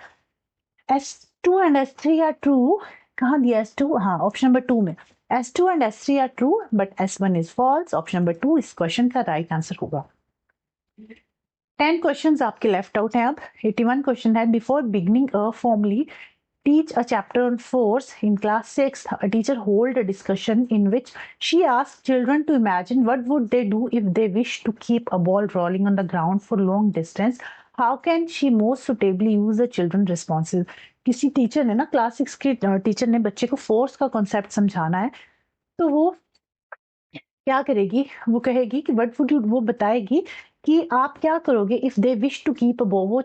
[SPEAKER 1] S2 and S3 are true. कहाँ दिया S2? हाँ, ऑप्शन नंबर 2 में। S2 and S3 are true but S1 is false. Option number 2 इस क्वेश्चन का राइट आंसर होगा। 10 क्वेश्चंस आपके लेफ्ट आउट हैं। अब 81 क्वेश्चन है, before beginning a formally teach a chapter on force in class 6 a teacher hold a discussion in which she asked children to imagine what would they do if they wish to keep a ball rolling on the ground for long distance. How can she most suitably use the children responses? किसी teacher ने ना class 6 के teacher ने बच्चे को force का concept समझाना है, तो वो क्या करेगी? वो कहेगी कि व्हाट वुड यू, वो बताएगी कि आप क्या करोगे if they wish to keep a ball. वो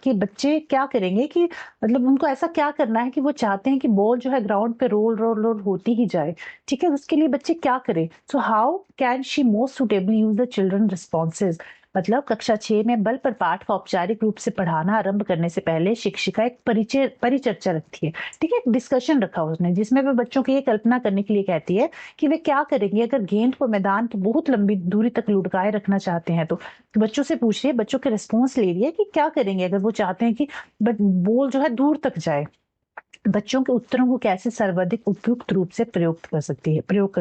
[SPEAKER 1] कि बच्चे क्या करेंगे, कि मतलब उनको ऐसा क्या करना है कि वो चाहते हैं कि बॉल जो है ग्राउंड पे रोल रोल रोल होती ही जाए, ठीक है। उसके लिए बच्चे क्या करें? So how can she most suitably use the children responses. मतलब कक्षा 6 में बल पर पाठ का औपचारिक रूप से पढ़ाना आरंभ करने से पहले शिक्षिका एक परिचर्चा रखती है, ठीक है, एक डिस्कशन रखा उसने, जिसमें वह बच्चों की ये कल्पना करने के लिए कहती है कि वे क्या करेंगे अगर गेंद को मैदान की बहुत लंबी दूरी तक लुढ़काए रखना चाहते हैं। तो बच्चों से पूछ रही है, बच्चों के रिस्पॉन्स ले रही है कि क्या करेंगे अगर वो चाहते हैं कि बॉल जो है दूर तक जाए। बच्चों के उत्तरों को कैसे सर्वाधिक उपयुक्त रूप से प्रयोग कर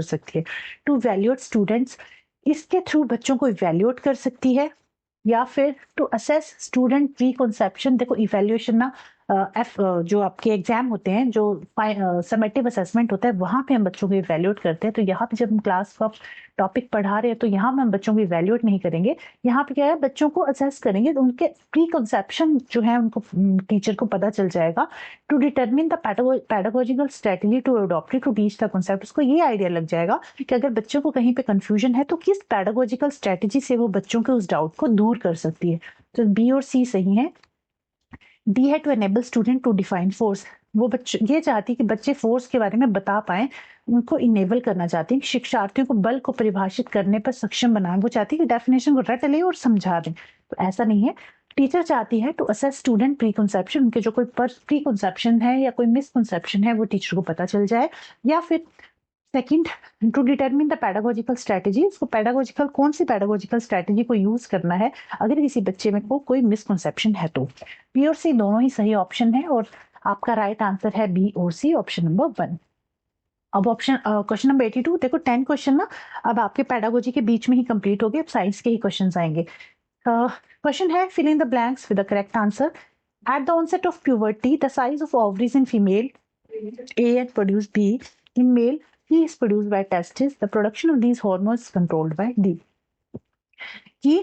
[SPEAKER 1] सकती है। टू वैल्यूएट स्टूडेंट्स इसके थ्रू बच्चों को इवेल्युएट कर सकती है, या फिर to assess student preconception. देखो इवेल्युएशन ना जो आपके एग्जाम होते हैं, जो समेटिव असेसमेंट होता है, वहां पे हम बच्चों को इवेल्युएट करते हैं। तो यहाँ पे जब हम क्लास का टॉपिक पढ़ा रहे हैं तो यहाँ में हम बच्चों को इवेल्युएट नहीं करेंगे, यहाँ पे क्या है, बच्चों को असेस करेंगे। तो उनके प्री कंसेप्शन जो है उनको टीचर को पता चल जाएगा। To determine the pedagogical strategy to adopt to teach the concept, उसको ये आइडिया लग जाएगा कि अगर बच्चों को कहीं पे कंफ्यूजन है तो किस पैडागोजिकल स्ट्रेटेजी से वो बच्चों के उस डाउट को दूर कर सकती है। तो बी और सी सही है। डी है to enable student to define force. वो बच्चे ये चाहती है कि बच्चे फोर्स के बारे में बता पाए, उनको इनेबल करना चाहती है, शिक्षार्थियों को बल को परिभाषित करने पर सक्षम बनाए। वो चाहती है कि डेफिनेशन को रट ले और समझा दें। तो ऐसा नहीं है। टीचर चाहती है to assess student preconception, उनके जो कोई प्री कंसेप्शन है या कोई मिसकंसेप्शन है वो टीचर को पता चल जाए। या फिर second, to determine the pedagogical strategy, उसको पैडागोजिकल कौन सी पैडागोजिकल स्ट्रेटेजी को यूज करना है अगर किसी बच्चे में कोई मिसकंसेप्शन है तो। बी और सी दोनों ही सही ऑप्शन है और आपका राइट आंसर है बी और सी, ऑप्शन नंबर 1। अब ऑप्शन क्वेश्चन नंबर 82, देखो 10 क्वेश्चन ना अब आपके पैडागोजी के बीच में ही कंप्लीट हो गए। अब साइंस के ही क्वेश्चन आएंगे। क्वेश्चन है fill in the blanks with the correct answer. At the onset of puberty the size of ovaries in female A and produce B, in male he is produced by testes, the production of these hormones is controlled by D। कि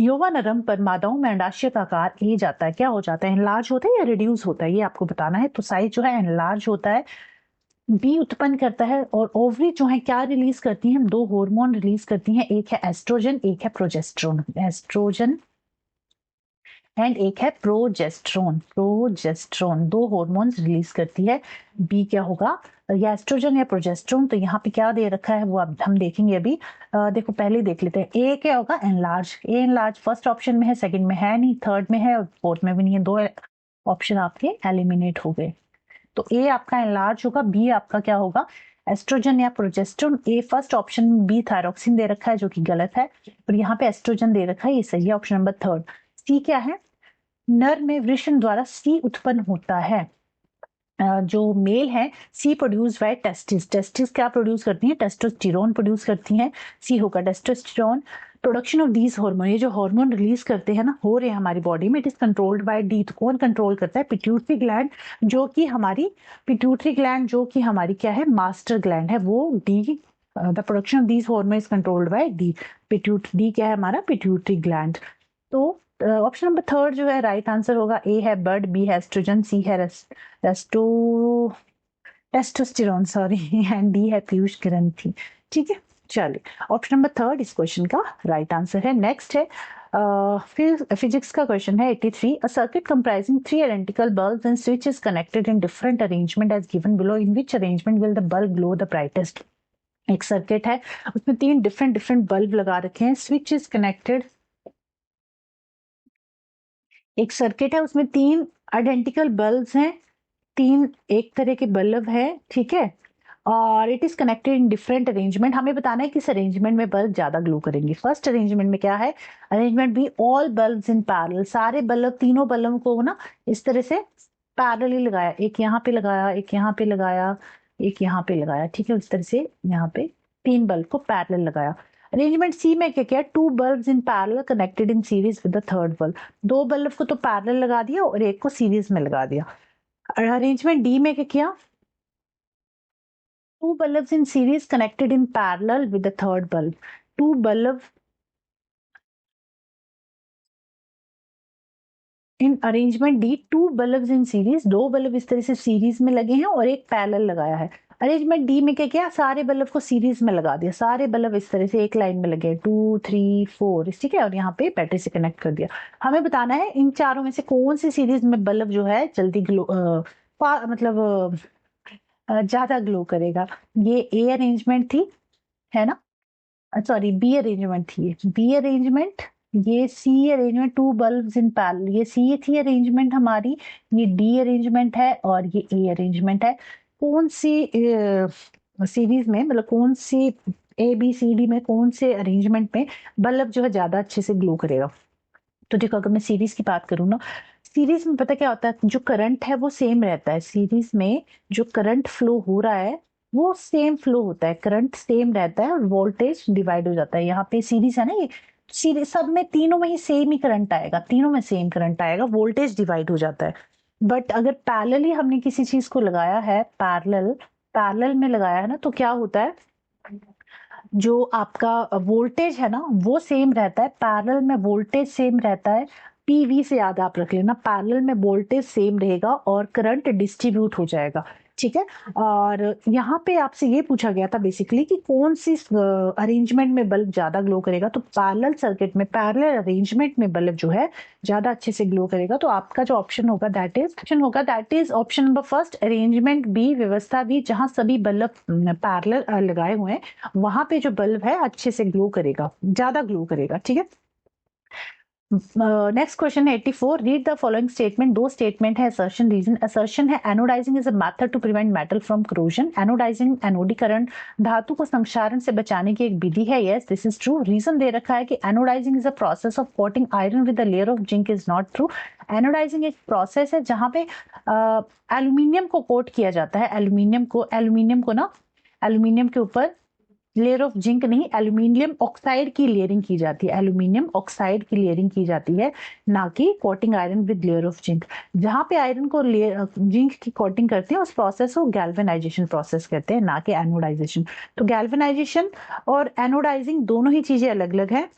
[SPEAKER 1] यौवनरम पर मादाओं में अंडाशय का आकार ए जाता है, क्या हो जाता है, एनलार्ज होता है या रिड्यूस होता है, ये आपको बताना है। तो साइज जो है एनलार्ज होता है। बी उत्पन्न करता है और ओवरी जो है क्या रिलीज करती हैं, 2 हार्मोन रिलीज करती हैं, एक है एस्ट्रोजन एक है प्रोजेस्टेरोन, एस्ट्रोजन एंड एक है प्रोजेस्टेरोन। प्रोजेस्टेरोन 2 हार्मोन्स रिलीज करती है। बी क्या होगा, या एस्ट्रोजन या प्रोजेस्टेरोन। तो यहाँ पे क्या दे रखा है वो अब हम देखेंगे अभी। देखो पहले देख लेते हैं। ए क्या होगा, एनलार्ज। ए एनलार्ज फर्स्ट ऑप्शन में है, सेकंड में है नहीं, थर्ड में है और फोर्थ में भी नहीं है। 2 ऑप्शन आपके एलिमिनेट हो गए। तो ए आपका एनलार्ज होगा, बी आपका क्या होगा, एस्ट्रोजन या प्रोजेस्टेरोन। ए फर्स्ट ऑप्शन, बी थायरोक्सिन दे रखा है जो कि गलत है, और यहाँ पे एस्ट्रोजन दे रखा है, ये सही है, ऑप्शन नंबर 3। सी क्या है, नर में वृषण द्वारा सी उत्पन्न होता है। जो मेल है सी प्रोड्यूस बाय टेस्टिस। टेस्टिस क्या प्रोड्यूस करती है, टेस्टोस्टेरोन प्रोड्यूस करती है। सी होगा testosterone. Production of these hormone, ये जो हार्मोन रिलीज करते हैं ना, हो रहे हैं हमारी बॉडी में, it is controlled by D. तो कौन कंट्रोल करता है, पिट्यूटरी ग्लैंड, जो कि हमारी पिट्यूटरी ग्लैंड जो कि हमारी क्या है, मास्टर ग्लैंड है, वो D. The production of these hormone is controlled by D. D क्या है हमारा, पिट्यूटरी ग्लैंड। तो ऑप्शन नंबर 3 जो है राइट आंसर होगा। ए है बर्ड, बी है एस्ट्रोजन, सी है टेस्टोस्टेरोन सॉरी, एंड डी है पीयूष ग्रंथि। ठीक है, चलिए ऑप्शन नंबर 3 इस क्वेश्चन का राइट आंसर है। नेक्स्ट है फिर फिजिक्स का क्वेश्चन है 83। A circuit comprising 3 identical bulbs and switches connected in different arrangement as given below, in which arrangement will the bulb glow the brightest. एक circuit है उसमें 3 डिफरेंट बल्ब लगा रखे हैं, स्विच इज कनेक्टेड। एक circuit है उसमें 3 आइडेंटिकल बल्ब्स हैं, 3 एक तरह के बल्ब है, ठीक है, और it is connected in different arrangement. हमें बताना है किस अरेंजमेंट में बल्ब ज्यादा ग्लो करेंगे। फर्स्ट अरेंजमेंट में क्या है, arrangement be all bulbs in parallel, सारे बल्ब, तीनों बल्ब को ना इस तरह से पैरेलली लगाया, एक यहाँ पे लगाया, एक यहाँ पे लगाया, एक यहाँ पे लगाया, ठीक है, इस तरह से यहाँ पे 3 बल्ब को पैरेलल लगाया। अरेंजमेंट सी में क्या किया, 2 bulbs in parallel connected in series with the third bulb, 2 bulb को तो पैरेलल लगा दिया और एक को सीरीज में लगा दिया। अरेंजमेंट डी में क्या किया, 2 bulbs in series connected in parallel with the third bulb, 2 bulb in arrangement D, 2 bulbs in series, 2 bulb इस तरह से सीरीज में लगे हैं और एक पैरेलल लगाया है। अरेंजमेंट डी में क्या किया, सारे बल्ब को सीरीज में लगा दिया, सारे बल्ब इस तरह से एक लाइन में लगे 2 3 4, ठीक है, और यहाँ पे बैटरी से कनेक्ट कर दिया। हमें बताना है इन चारों में से कौन सी सीरीज में बल्ब जो है जल्दी ग्लो मतलब ज्यादा ग्लो करेगा। ये ए अरेंजमेंट थी, है ना, सॉरी बी अरेंजमेंट थी, बी अरेंजमेंट, ये सी अरेंजमेंट, 2 बल्ब्स इन पैरेलल, ये सी थी अरेंजमेंट हमारी, ये डी अरेंजमेंट है और ये ए अरेंजमेंट है। कौन सी सीरीज में, मतलब कौन सी ए बी सी डी में कौन से अरेंजमेंट में बल्ब जो है ज्यादा अच्छे से ग्लो करेगा। तो देखो अगर मैं सीरीज की बात करूँ ना, सीरीज में पता क्या होता है, जो करंट है वो सेम रहता है। सीरीज में जो करंट फ्लो हो रहा है वो सेम फ्लो होता है, करंट सेम रहता है और वोल्टेज डिवाइड हो जाता है। यहाँ पे सीरीज है ना, ये सीरीज सब में, तीनों में ही सेम ही करंट आएगा, तीनों में सेम करंट आएगा, वोल्टेज डिवाइड हो जाता है। बट अगर पैरेलली हमने किसी चीज को लगाया है, पैरेलल पैरेलल में लगाया है ना, तो क्या होता है, जो आपका वोल्टेज है ना वो सेम रहता है, पैरेलल में वोल्टेज सेम रहता है। पीवी से याद आप रख लेना, पैरेलल में वोल्टेज सेम रहेगा और करंट डिस्ट्रीब्यूट हो जाएगा, ठीक है। और यहाँ पे आपसे ये पूछा गया था बेसिकली कि कौन सी अरेंजमेंट में बल्ब ज्यादा ग्लो करेगा, तो पैरेलल सर्किट में, पैरेलल अरेंजमेंट में बल्ब जो है ज्यादा अच्छे से ग्लो करेगा। तो आपका जो ऑप्शन होगा that is option number first, arrangement B, व्यवस्था बी, जहां सभी बल्ब पैरेलल लगाए हुए हैं वहां पे जो बल्ब है अच्छे से ग्लो करेगा, ज्यादा ग्लो करेगा, ठीक है। नेक्स्ट क्वेश्चन है 84, रीड द फॉलोइंग स्टेटमेंट। दो स्टेटमेंट है, असर्शन रीजन। असर्शन है anodising is a method to prevent metal from corrosion. Anodising, एनोडीकरण, धातु को संक्षारण से बचाने की एक विधि है। Yes, this is true. Reason दे रखा है कि anodising is a process of coating iron with a layer of zinc, is not true. Anodising एक प्रोसेस है जहां पे एल्यूमिनियम को कोट किया जाता है, एल्यूमिनियम को ना, एल्यूमिनियम के ऊपर लेयर ऑफ जिंक नहीं, एल्यूमिनियम ऑक्साइड की लेयरिंग की जाती है, एल्यूमिनियम ऑक्साइड की लेयरिंग की जाती है, ना कि coating iron with layer of zinc. जहां पे आयरन को जिंक की कोटिंग करते हैं उस प्रोसेस को गैल्वेनाइजेशन प्रोसेस कहते हैं, ना कि एनोडाइजेशन। तो गैल्वेनाइजेशन और एनोडाइजिंग दोनों ही चीजें अलग अलग है।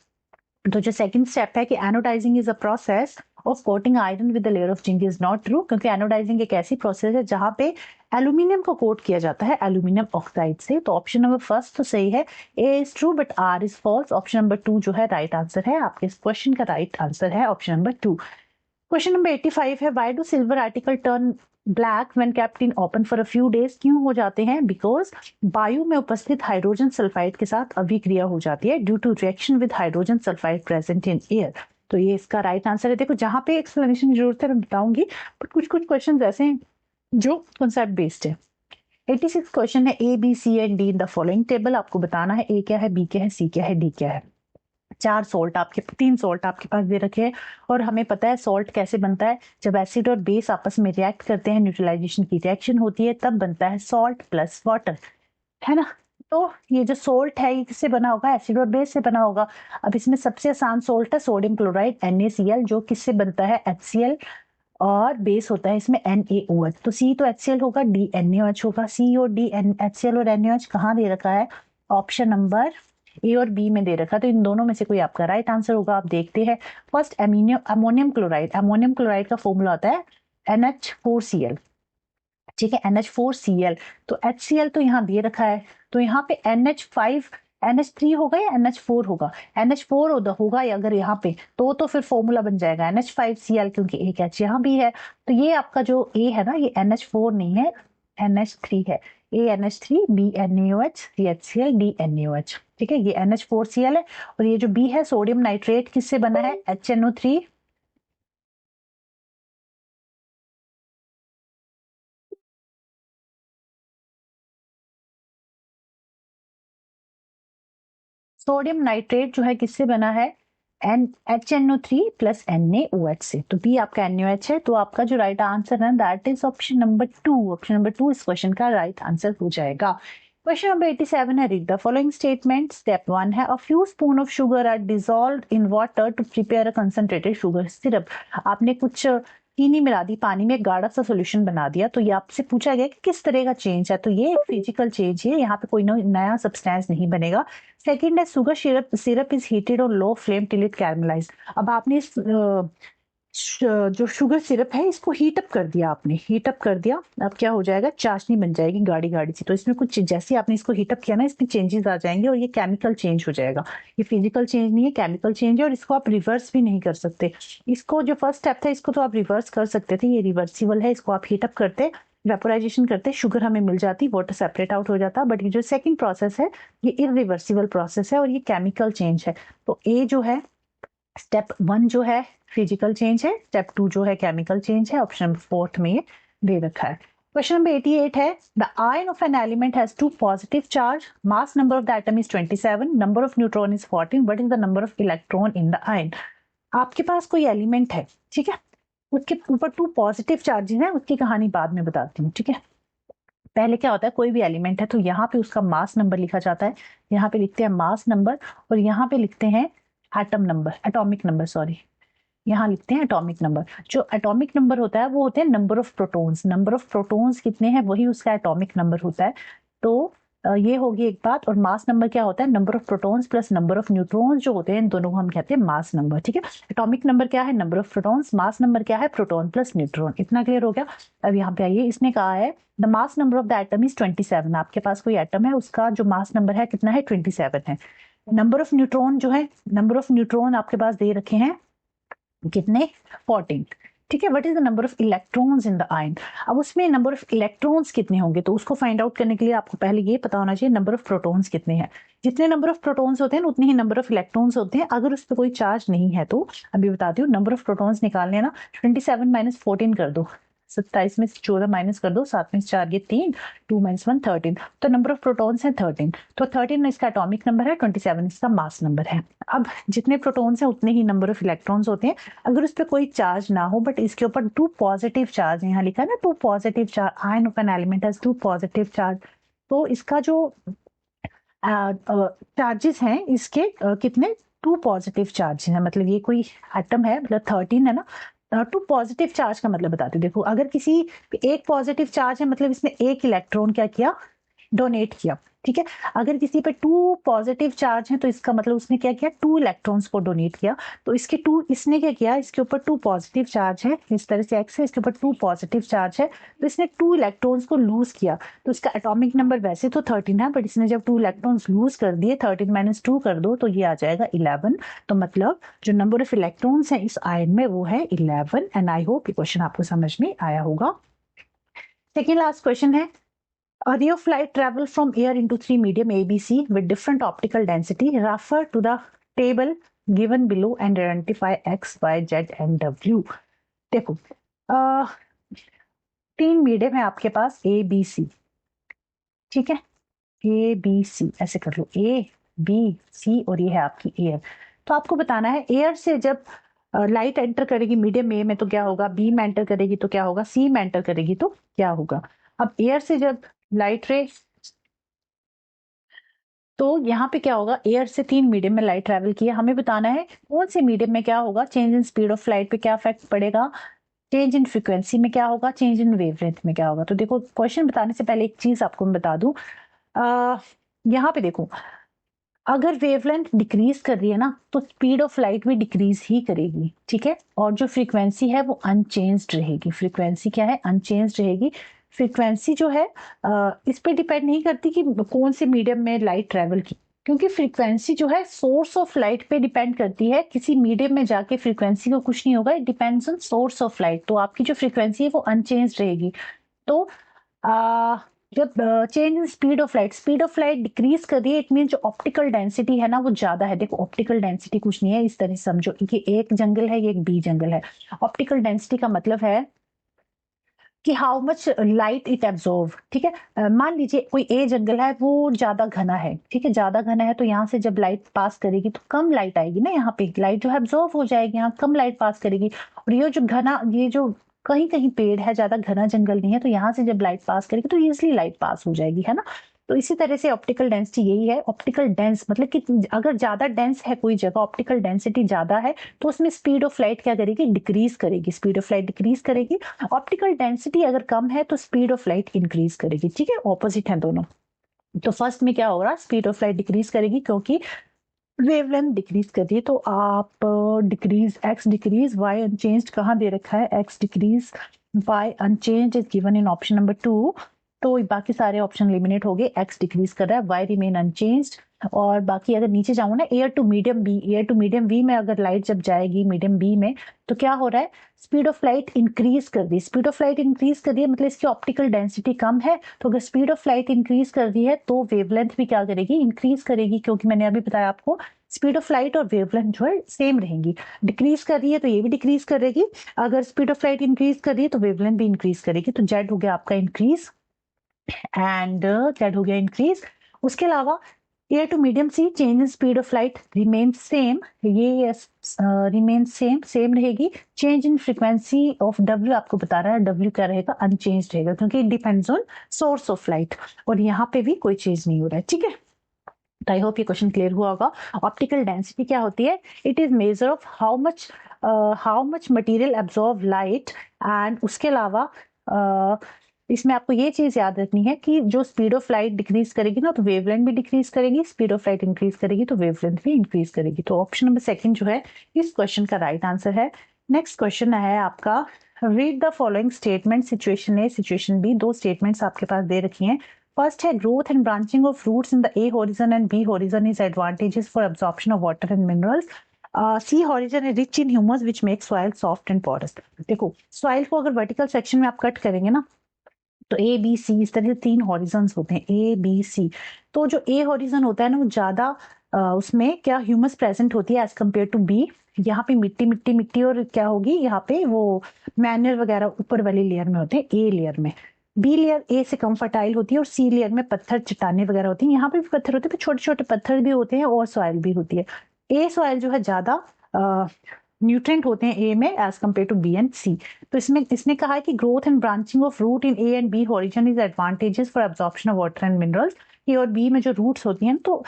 [SPEAKER 1] तो जो सेकंड स्टेप है कि anodising is a process of coating iron with the layer of zinc, is not true, क्योंकि एनोडाइजिंग एक ऐसी प्रोसेस है जहां पे एल्यूमिनियम को कोट किया जाता है एल्यूमिनियम ऑक्साइड से। तो ऑप्शन नंबर फर्स्ट तो सही है, A is true but R is false. Option number 2 जो है राइट आंसर है, आपके इस क्वेश्चन का राइट आंसर है ऑप्शन नंबर 2। क्वेश्चन नंबर 85 है, why do silver article turn black when kept in open for a few days. क्यों हो जाते हैं? बिकॉज वायु में उपस्थित हाइड्रोजन सल्फाइड के साथ अभिक्रिया हो जाती है, due to reaction with hydrogen sulphide present in air. तो ये इसका राइट आंसर है। देखो जहां पे एक्सप्लेनेशन की जरूरत है मैं बताऊंगी, बट कुछ कुछ क्वेश्चन ऐसे हैं जो कॉन्सेप्ट बेस्ड है। 86 क्वेश्चन है, A B C and D in the following table. आपको बताना है ए क्या है, बी क्या है, सी क्या है, डी क्या है। तीन सॉल्ट आपके पास दे रखे हैं और हमें पता है सॉल्ट कैसे बनता है, जब एसिड और बेस आपस में रिएक्ट करते हैं, न्यूट्रलाइजेशन की रिएक्शन होती है, तब बनता है सॉल्ट प्लस वाटर, है ना। तो ये जो सोल्ट है ये किससे बना होगा? एसिड और बेस से बना होगा। अब इसमें सबसे आसान सोल्ट है सोडियम क्लोराइड NaCl, जो किससे बनता है? HCl, और बेस होता है इसमें NaOH। तो C तो HCl होगा, D NaOH होगा। C और D HCl और NaOH कहाँ दे रखा है? ऑप्शन नंबर ए और बी में दे रखा है। तो इन दोनों में से कोई आपका राइट आंसर होगा। आप देखते हैं first ammonium chloride. Ammonium chloride का फॉर्मूला होता है NH4Cl, ठीक है, NH4Cl। तो HCl तो यहाँ दे रखा है, तो यहाँ पे NH3 होगा या NH4 होगा? NH4 होगा या अगर यहाँ पे तो फिर फॉर्मूला बन जाएगा NH5Cl, क्योंकि एक H यहाँ भी है। तो ये आपका जो A है ना, ये NH4 नहीं है, NH3 है। A NH3, B NaOH, C HCl, D NaOH, ठीक है, ये NH4Cl है। और ये जो B है सोडियम नाइट्रेट, किससे बना है? HNO3, सोडियम नाइट्रेट जो है किससे बना है? HNO3 प्लस NaOH से। तो बी आपका NaOH है। तो आपका जो राइट आंसर है that is option number 2। Option number 2 इस क्वेश्चन का राइट आंसर हो जाएगा। क्वेश्चन नंबर 87 है, read the following statement. Step 1 है, a few spoon of sugar are dissolved in water to prepare a concentrated sugar syrup. आपने कुछ चीनी मिला दी, पानी में गाढ़ा सा सोल्यूशन बना दिया। तो ये आपसे पूछा गया कि किस तरह का चेंज है, तो ये एक फिजिकल चेंज है, यहाँ पे कोई नया सब्सटेंस नहीं बनेगा। सेकंड है, sugar syrup is heated on low flame till it caramelise. अब आपने इस जो शुगर सिरप है इसको हीट अप कर दिया, आपने हीट अप कर दिया। अब क्या हो जाएगा? चाशनी बन जाएगी गाढ़ी गाढ़ी सी। तो इसमें कुछ जैसे आपने इसको हीट अप किया ना, इसमें चेंजेस आ जाएंगे और ये केमिकल चेंज हो जाएगा। ये फिजिकल चेंज नहीं है, केमिकल चेंज है, और इसको आप रिवर्स भी नहीं कर सकते। इसको जो फर्स्ट स्टेप था इसको तो आप रिवर्स कर सकते थे, ये रिवर्सिबल है। इसको आप हीट अप करते, वेपोराइजेशन करते, शुगर हमें मिल जाती, वाटर सेपरेट आउट हो जाता। बट ये जो सेकंड प्रोसेस है ये इरिवर्सिबल प्रोसेस है और ये केमिकल चेंज है। तो ए जो है स्टेप 1 जो है फिजिकल चेंज है, स्टेप 2 जो है केमिकल चेंज है। ऑप्शन 4 में ये दे रखा है। क्वेश्चन नंबर 88 है, the ion of an element has 2 positive charge, mass number of the atom is 27, number of neutron is 14, what is the number of electron in the ion. आपके पास कोई element है, ठीक है, उसके ऊपर 2 पॉजिटिव चार्जेस हैं, उसकी कहानी बाद में बताती हूँ, ठीक है। पहले क्या होता है, कोई भी एलिमेंट है तो यहाँ पे उसका मास नंबर लिखा जाता है, यहाँ पे लिखते हैं मास नंबर और यहाँ पे लिखते हैं atom number, atomic number sorry, यहाँ लिखते हैं एटॉमिक नंबर। जो एटॉमिक नंबर होता है वो होते हैं number of protons, number of protons कितने हैं वही उसका एटॉमिक नंबर होता है। तो ये होगी एक बात। और मास नंबर क्या होता है, number of protons plus number of neutrons जो होते हैं, इन दोनों को हम कहते हैं मास नंबर, ठीक है। एटॉमिक नंबर क्या है, number of protons, mass number क्या है, प्रोटॉन प्लस न्यूट्रॉन। इतना क्लियर हो गया। अब यहाँ पे आइए, इसने कहा है the mass number of the atom is 27। आपके पास कोई एटम है, उसका जो मास नंबर है कितना है, 27 है। नंबर ऑफ न्यूट्रॉन जो है, नंबर ऑफ न्यूट्रॉन आपके पास दे रखे हैं कितने, 14, ठीक है। What is the number of electrons in the ion. अब उसमें नंबर ऑफ इलेक्ट्रॉन्स कितने होंगे, तो उसको फाइंड आउट करने के लिए आपको पहले ये पता होना चाहिए नंबर ऑफ प्रोटॉन्स कितने हैं। जितने नंबर ऑफ प्रोटॉन्स होते हैं उतने ही नंबर ऑफ इलेक्ट्रॉन्स होते हैं। अगर उस पर कोई चार्ज नहीं है तो अभी बताती हूँ, नंबर ऑफ प्रोटॉन्स निकालने ना, 27 माइनस 14 कर दो, 27 में से 14 माइनस कर दो, 7 में से 4 ये 3, 2 माइनस 1 13, तो नंबर ऑफ प्रोटॉन्स है 13। तो 13 इसका एटॉमिक नंबर है, 27 इसका मास नंबर है। अब जितने प्रोटॉन्स हैं उतने ही नंबर ऑफ इलेक्ट्रॉन्स होते हैं। अगर उस पर कोई चार्ज ना हो बट इसके ऊपर 2 पॉजिटिव चार्ज, यहाँ लिखा है ना 2 positive charge, ion of an element has 2 positive charge, तो इसका जो चार्जेस हैं इसके कितने, 2 पॉजिटिव चार्ज हैं। मतलब ये कोई एटम है, मतलब 13 है ना, 2 पॉजिटिव चार्ज का मतलब बताती हूँ। देखो अगर किसी एक पॉजिटिव चार्ज है मतलब इसने एक इलेक्ट्रॉन क्या किया, डोनेट किया, ठीक है। अगर किसी पे 2 पॉजिटिव चार्ज है तो इसका मतलब उसने क्या किया, 2 इलेक्ट्रॉन्स को डोनेट किया। तो इसके 2, इसने क्या किया, इसके ऊपर 2 पॉजिटिव चार्ज है, इस तरह से एक्स है, इसके ऊपर 2 पॉजिटिव चार्ज है, तो इसने 2 इलेक्ट्रॉन्स को लूज किया। तो इसका एटॉमिक नंबर वैसे तो 13 है, बट इसने जब 2 इलेक्ट्रॉन्स लूज कर दिए, 13 माइनस 2 कर दो तो ये आ जाएगा 11। तो मतलब जो नंबर ऑफ इलेक्ट्रॉन्स है इस आयन में वो है 11। एंड आई होप ये क्वेश्चन आपको समझ में आया होगा। सेकेंड लास्ट क्वेश्चन है, a ray of light travels from air into 3 medium A, B, C with different optical density. Refer to the table given below and identify X, Y, Z and W. देखो 3 medium है आपके पास A, B, C, ठीक है, A, B, C ऐसे कर लो, A, B, C और ये है आपकी एयर। तो आपको बताना है एयर से जब लाइट एंटर करेगी मीडियम ए में तो क्या होगा, बी में एंटर करेगी तो क्या होगा, सी में एंटर करेगी तो क्या होगा। अब एयर से जब लाइट रे, तो यहाँ पे क्या होगा, एयर से 3 मीडियम में लाइट ट्रैवल किया, हमें बताना है कौन से मीडियम में क्या होगा, change in speed of light पे क्या इफेक्ट पड़ेगा, चेंज इन फ्रीक्वेंसी में क्या होगा, चेंज इन वेवलेंथ में क्या होगा। तो देखो क्वेश्चन बताने से पहले एक चीज आपको मैं बता दूं, यहाँ पे देखो अगर वेवलेंथ डिक्रीज कर रही है ना तो स्पीड ऑफ लाइट भी डिक्रीज ही करेगी, ठीक है। और जो फ्रीक्वेंसी है वो अनचेंज्ड रहेगी, फ्रीक्वेंसी क्या है, अनचेंज्ड रहेगी। फ्रीक्वेंसी जो है इस पे डिपेंड नहीं करती कि कौन से मीडियम में लाइट ट्रेवल की, क्योंकि फ्रीक्वेंसी जो है सोर्स ऑफ लाइट पे डिपेंड करती है। किसी मीडियम में जाके फ्रीक्वेंसी को कुछ नहीं होगा, it depends on source of light. तो आपकी जो फ्रीक्वेंसी है वो अनचेंज रहेगी। तो जब change in speed of light, speed of light decrease कर रही है, इट मीन जो ऑप्टिकल डेंसिटी है ना वो ज्यादा है। देखो ऑप्टिकल डेंसिटी कुछ नहीं है, इस तरह से समझो कि एक जंगल है, ये एक बी जंगल है। ऑप्टिकल डेंसिटी का मतलब है कि how much light it absorb, ठीक है। मान लीजिए कोई ए जंगल है वो ज्यादा घना है, ठीक है, ज्यादा घना है तो यहाँ से जब लाइट पास करेगी तो कम लाइट आएगी ना, यहाँ पे लाइट जो है एब्जॉर्व हो जाएगी, यहाँ कम लाइट पास करेगी। और ये जो घना, ये जो कहीं कहीं पेड़ है, ज्यादा घना जंगल नहीं है, तो यहाँ से जब लाइट पास करेगी तो इजिली लाइट पास हो जाएगी, है ना। तो इसी तरह से ऑप्टिकल डेंसिटी यही है। ऑप्टिकल डेंस मतलब कि अगर ज्यादा डेंस है कोई जगह, ऑप्टिकल डेंसिटी ज्यादा है तो उसमें स्पीड ऑफ लाइट क्या करेगी, डिक्रीज करेगी, स्पीड ऑफ लाइट डिक्रीज करेगी। ऑप्टिकल डेंसिटी अगर कम है तो स्पीड ऑफ लाइट इंक्रीज करेगी, ठीक है, ऑपोजिट है दोनों। तो फर्स्ट में क्या होगा, स्पीड ऑफ लाइट डिक्रीज करेगी क्योंकि वेवलेंथ डिक्रीज कर रही है। तो आप decrease, x decrease, y unchanged कहाँ दे रखा है, x decrease y unchanged is given in option number 2। तो बाकी सारे ऑप्शन एलिमिनेट हो गए, एक्स डिक्रीज कर रहा है, वाई रिमेन अनचेंज्ड। और बाकी अगर नीचे जाऊँ ना, air to medium B, air to medium B में अगर लाइट जब जाएगी मीडियम बी में तो क्या हो रहा है, स्पीड ऑफ लाइट इंक्रीज कर दी, स्पीड ऑफ लाइट इंक्रीज कर दी है मतलब इसकी ऑप्टिकल डेंसिटी कम है। तो अगर स्पीड ऑफ लाइट इंक्रीज कर दी है तो वेवलेंथ भी क्या करेगी, इंक्रीज करेगी, क्योंकि मैंने अभी बताया आपको स्पीड ऑफ लाइट और वेवलेंथ जो है सेम रहेंगी। डिक्रीज कर रही है तो ये भी डिक्रीज करेगी, अगर स्पीड ऑफ लाइट इंक्रीज कर रही है तो वेवलेंथ भी इंक्रीज करेगी। तो जेड हो गया आपका इंक्रीज एंड जेड हो गया इंक्रीज। उसके अलावा air to medium C change in speed of light remain same, ये रिमेन सेम रहेगी। Change in frequency of W आपको बता रहा है, डब्ल्यू क्या रहेगा, अनचेंज रहेगा, क्योंकि it depends on source of light, और यहाँ पे भी कोई चेंज नहीं हो रहा है, ठीक है। तो आई होप ये क्वेश्चन क्लियर हुआ होगा। ऑप्टिकल डेंसिटी क्या होती है? It is measure of how much material absorb light, and उसके अलावा इसमें आपको ये चीज याद रखनी है कि जो स्पीड ऑफ लाइट डिक्रीज करेगी ना, तो वेवलेंथ भी डिक्रीज करेगी, स्पीड ऑफ लाइट इंक्रीज करेगी तो वेवलेंथ भी इंक्रीज करेगी। तो ऑप्शन नंबर सेकंड जो है इस क्वेश्चन का राइट आंसर है। नेक्स्ट क्वेश्चन है आपका, read the following statement, situation A situation B, दो स्टेटमेंट्स आपके पास दे रखी हैं। फर्स्ट है growth and branching of roots in the A horizon and B horizon is advantages for absorption of water and minerals. C horizon है rich in humus which make soil soft and porous. देखो soil को अगर vertical section में आप cut करेंगे ना, तो ए B सी इस तरह से तीन हॉरिजन होते हैं, ए बी सी। तो जो ए हॉरिजन होता है ना, वो ज्यादा उसमें क्या ह्यूमस प्रेजेंट होती है एज कम्पेयर टू बी। यहाँ पे मिट्टी मिट्टी मिट्टी, और क्या होगी यहाँ पे वो मैनर वगैरह ऊपर वाली लेयर में होते हैं, ए लेयर में। बी लेयर ए से कम फर्टाइल होती है, और सी लेयर में पत्थर चट्टाने वगैरह होती हैं। यहाँ पे भी पत्थर होते हैं, छोटे छोटे पत्थर भी होते हैं, और सॉइल भी होती है। ए सॉइल जो है ज्यादा न्यूट्रेंट होते हैं ए में as compare to B and C. तो इसमें इसने कहा है कि growth and branching of root in A and B horizon is advantages for absorption of water and minerals. A और बी में जो रूट्स होती हैं, तो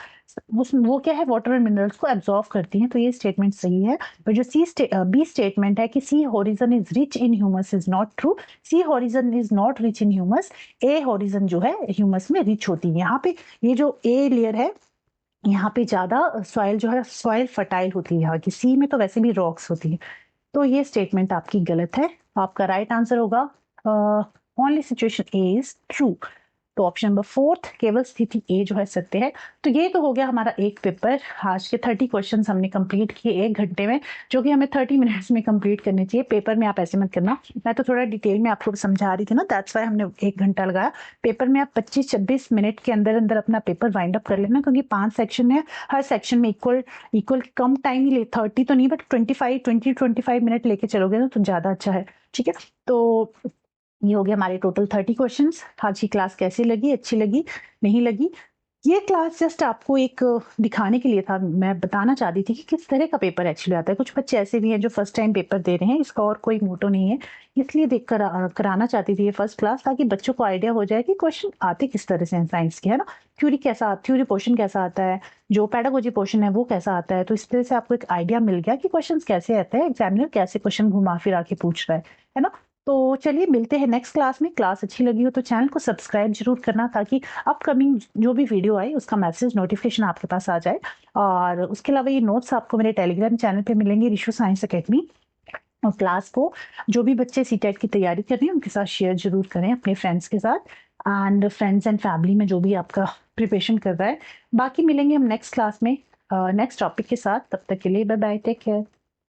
[SPEAKER 1] वो क्या है, वाटर एंड मिनरल्स को एब्जॉर्ब करती हैं। तो ये स्टेटमेंट सही है। और जो बी स्टेटमेंट है कि C horizon is rich in humus is not true. C horizon is not rich in humus, A horizon जो है ह्यूमस में रिच होती है। यहाँ पे ये जो ए लेयर है, यहाँ पे ज्यादा सॉइल जो है, सॉइल फर्टाइल होती है यहाँ की। सी में तो वैसे भी रॉक्स होती है। तो ये स्टेटमेंट आपकी गलत है। आपका राइट आंसर होगा only situation A is true. तो ऑप्शन नंबर फोर्थ, केवल स्थिति ए जो है सत्य है। तो ये तो हो गया हमारा एक पेपर। आज के 30 क्वेश्चन हमने कंप्लीट किए 1 घंटे में, जो कि हमें 30 मिनट्स में कंप्लीट करने चाहिए। पेपर में आप ऐसे मत करना, मैं तो थोड़ा डिटेल में आपको समझा रही थी ना, दैट्स वाई हमने 1 घंटा लगाया। पेपर में आप 25-26 मिनट के अंदर अंदर अपना पेपर वाइंड अप कर लेना, क्योंकि 5 सेक्शन है, हर सेक्शन में इक्वल कम टाइम ही ले, 30 तो नहीं बट 20-25 मिनट लेके चलोगे ना, तो ज्यादा अच्छा है, ठीक है। तो ये हो गया हमारे टोटल 30 क्वेश्चंस। आज की क्लास कैसी लगी, अच्छी लगी, नहीं लगी? ये क्लास जस्ट आपको एक दिखाने के लिए था। मैं बताना चाहती थी कि किस तरह का पेपर एक्चुअली आता है। कुछ बच्चे ऐसे भी हैं जो फर्स्ट टाइम पेपर दे रहे हैं, इसका और कोई मोटो नहीं है, इसलिए देख कर कराना चाहती थी ये फर्स्ट क्लास, ताकि बच्चों को आइडिया हो जाए कि क्वेश्चन आते किस तरह से हैं साइंस के, है ना। थ्योरी पोर्शन कैसा आता है, जो पेडागोजी पोर्शन है वो कैसा आता है। तो इस तरह से आपको एक आइडिया मिल गया कि क्वेश्चन कैसे आते हैं, एग्जामिनर कैसे क्वेश्चन घुमा फिरा के पूछ रहा है ना। तो चलिए मिलते हैं नेक्स्ट क्लास में। क्लास अच्छी लगी हो तो चैनल को सब्सक्राइब जरूर करना, ताकि अपकमिंग जो भी वीडियो आए उसका मैसेज नोटिफिकेशन आपके पास आ जाए। और उसके अलावा ये नोट्स आपको मेरे टेलीग्राम चैनल पे मिलेंगे, रिशु साइंस अकेडमी। और क्लास को जो भी बच्चे सीटेट की तैयारी कर रहे हैं उनके साथ शेयर जरूर करें, अपने फ्रेंड्स के साथ, एंड फ्रेंड्स एंड फैमिली में जो भी आपका प्रिपरेशन कर रहा है। बाकी मिलेंगे हम नेक्स्ट क्लास में नेक्स्ट टॉपिक के साथ। तब तक के लिए बाय बाय, टेक केयर।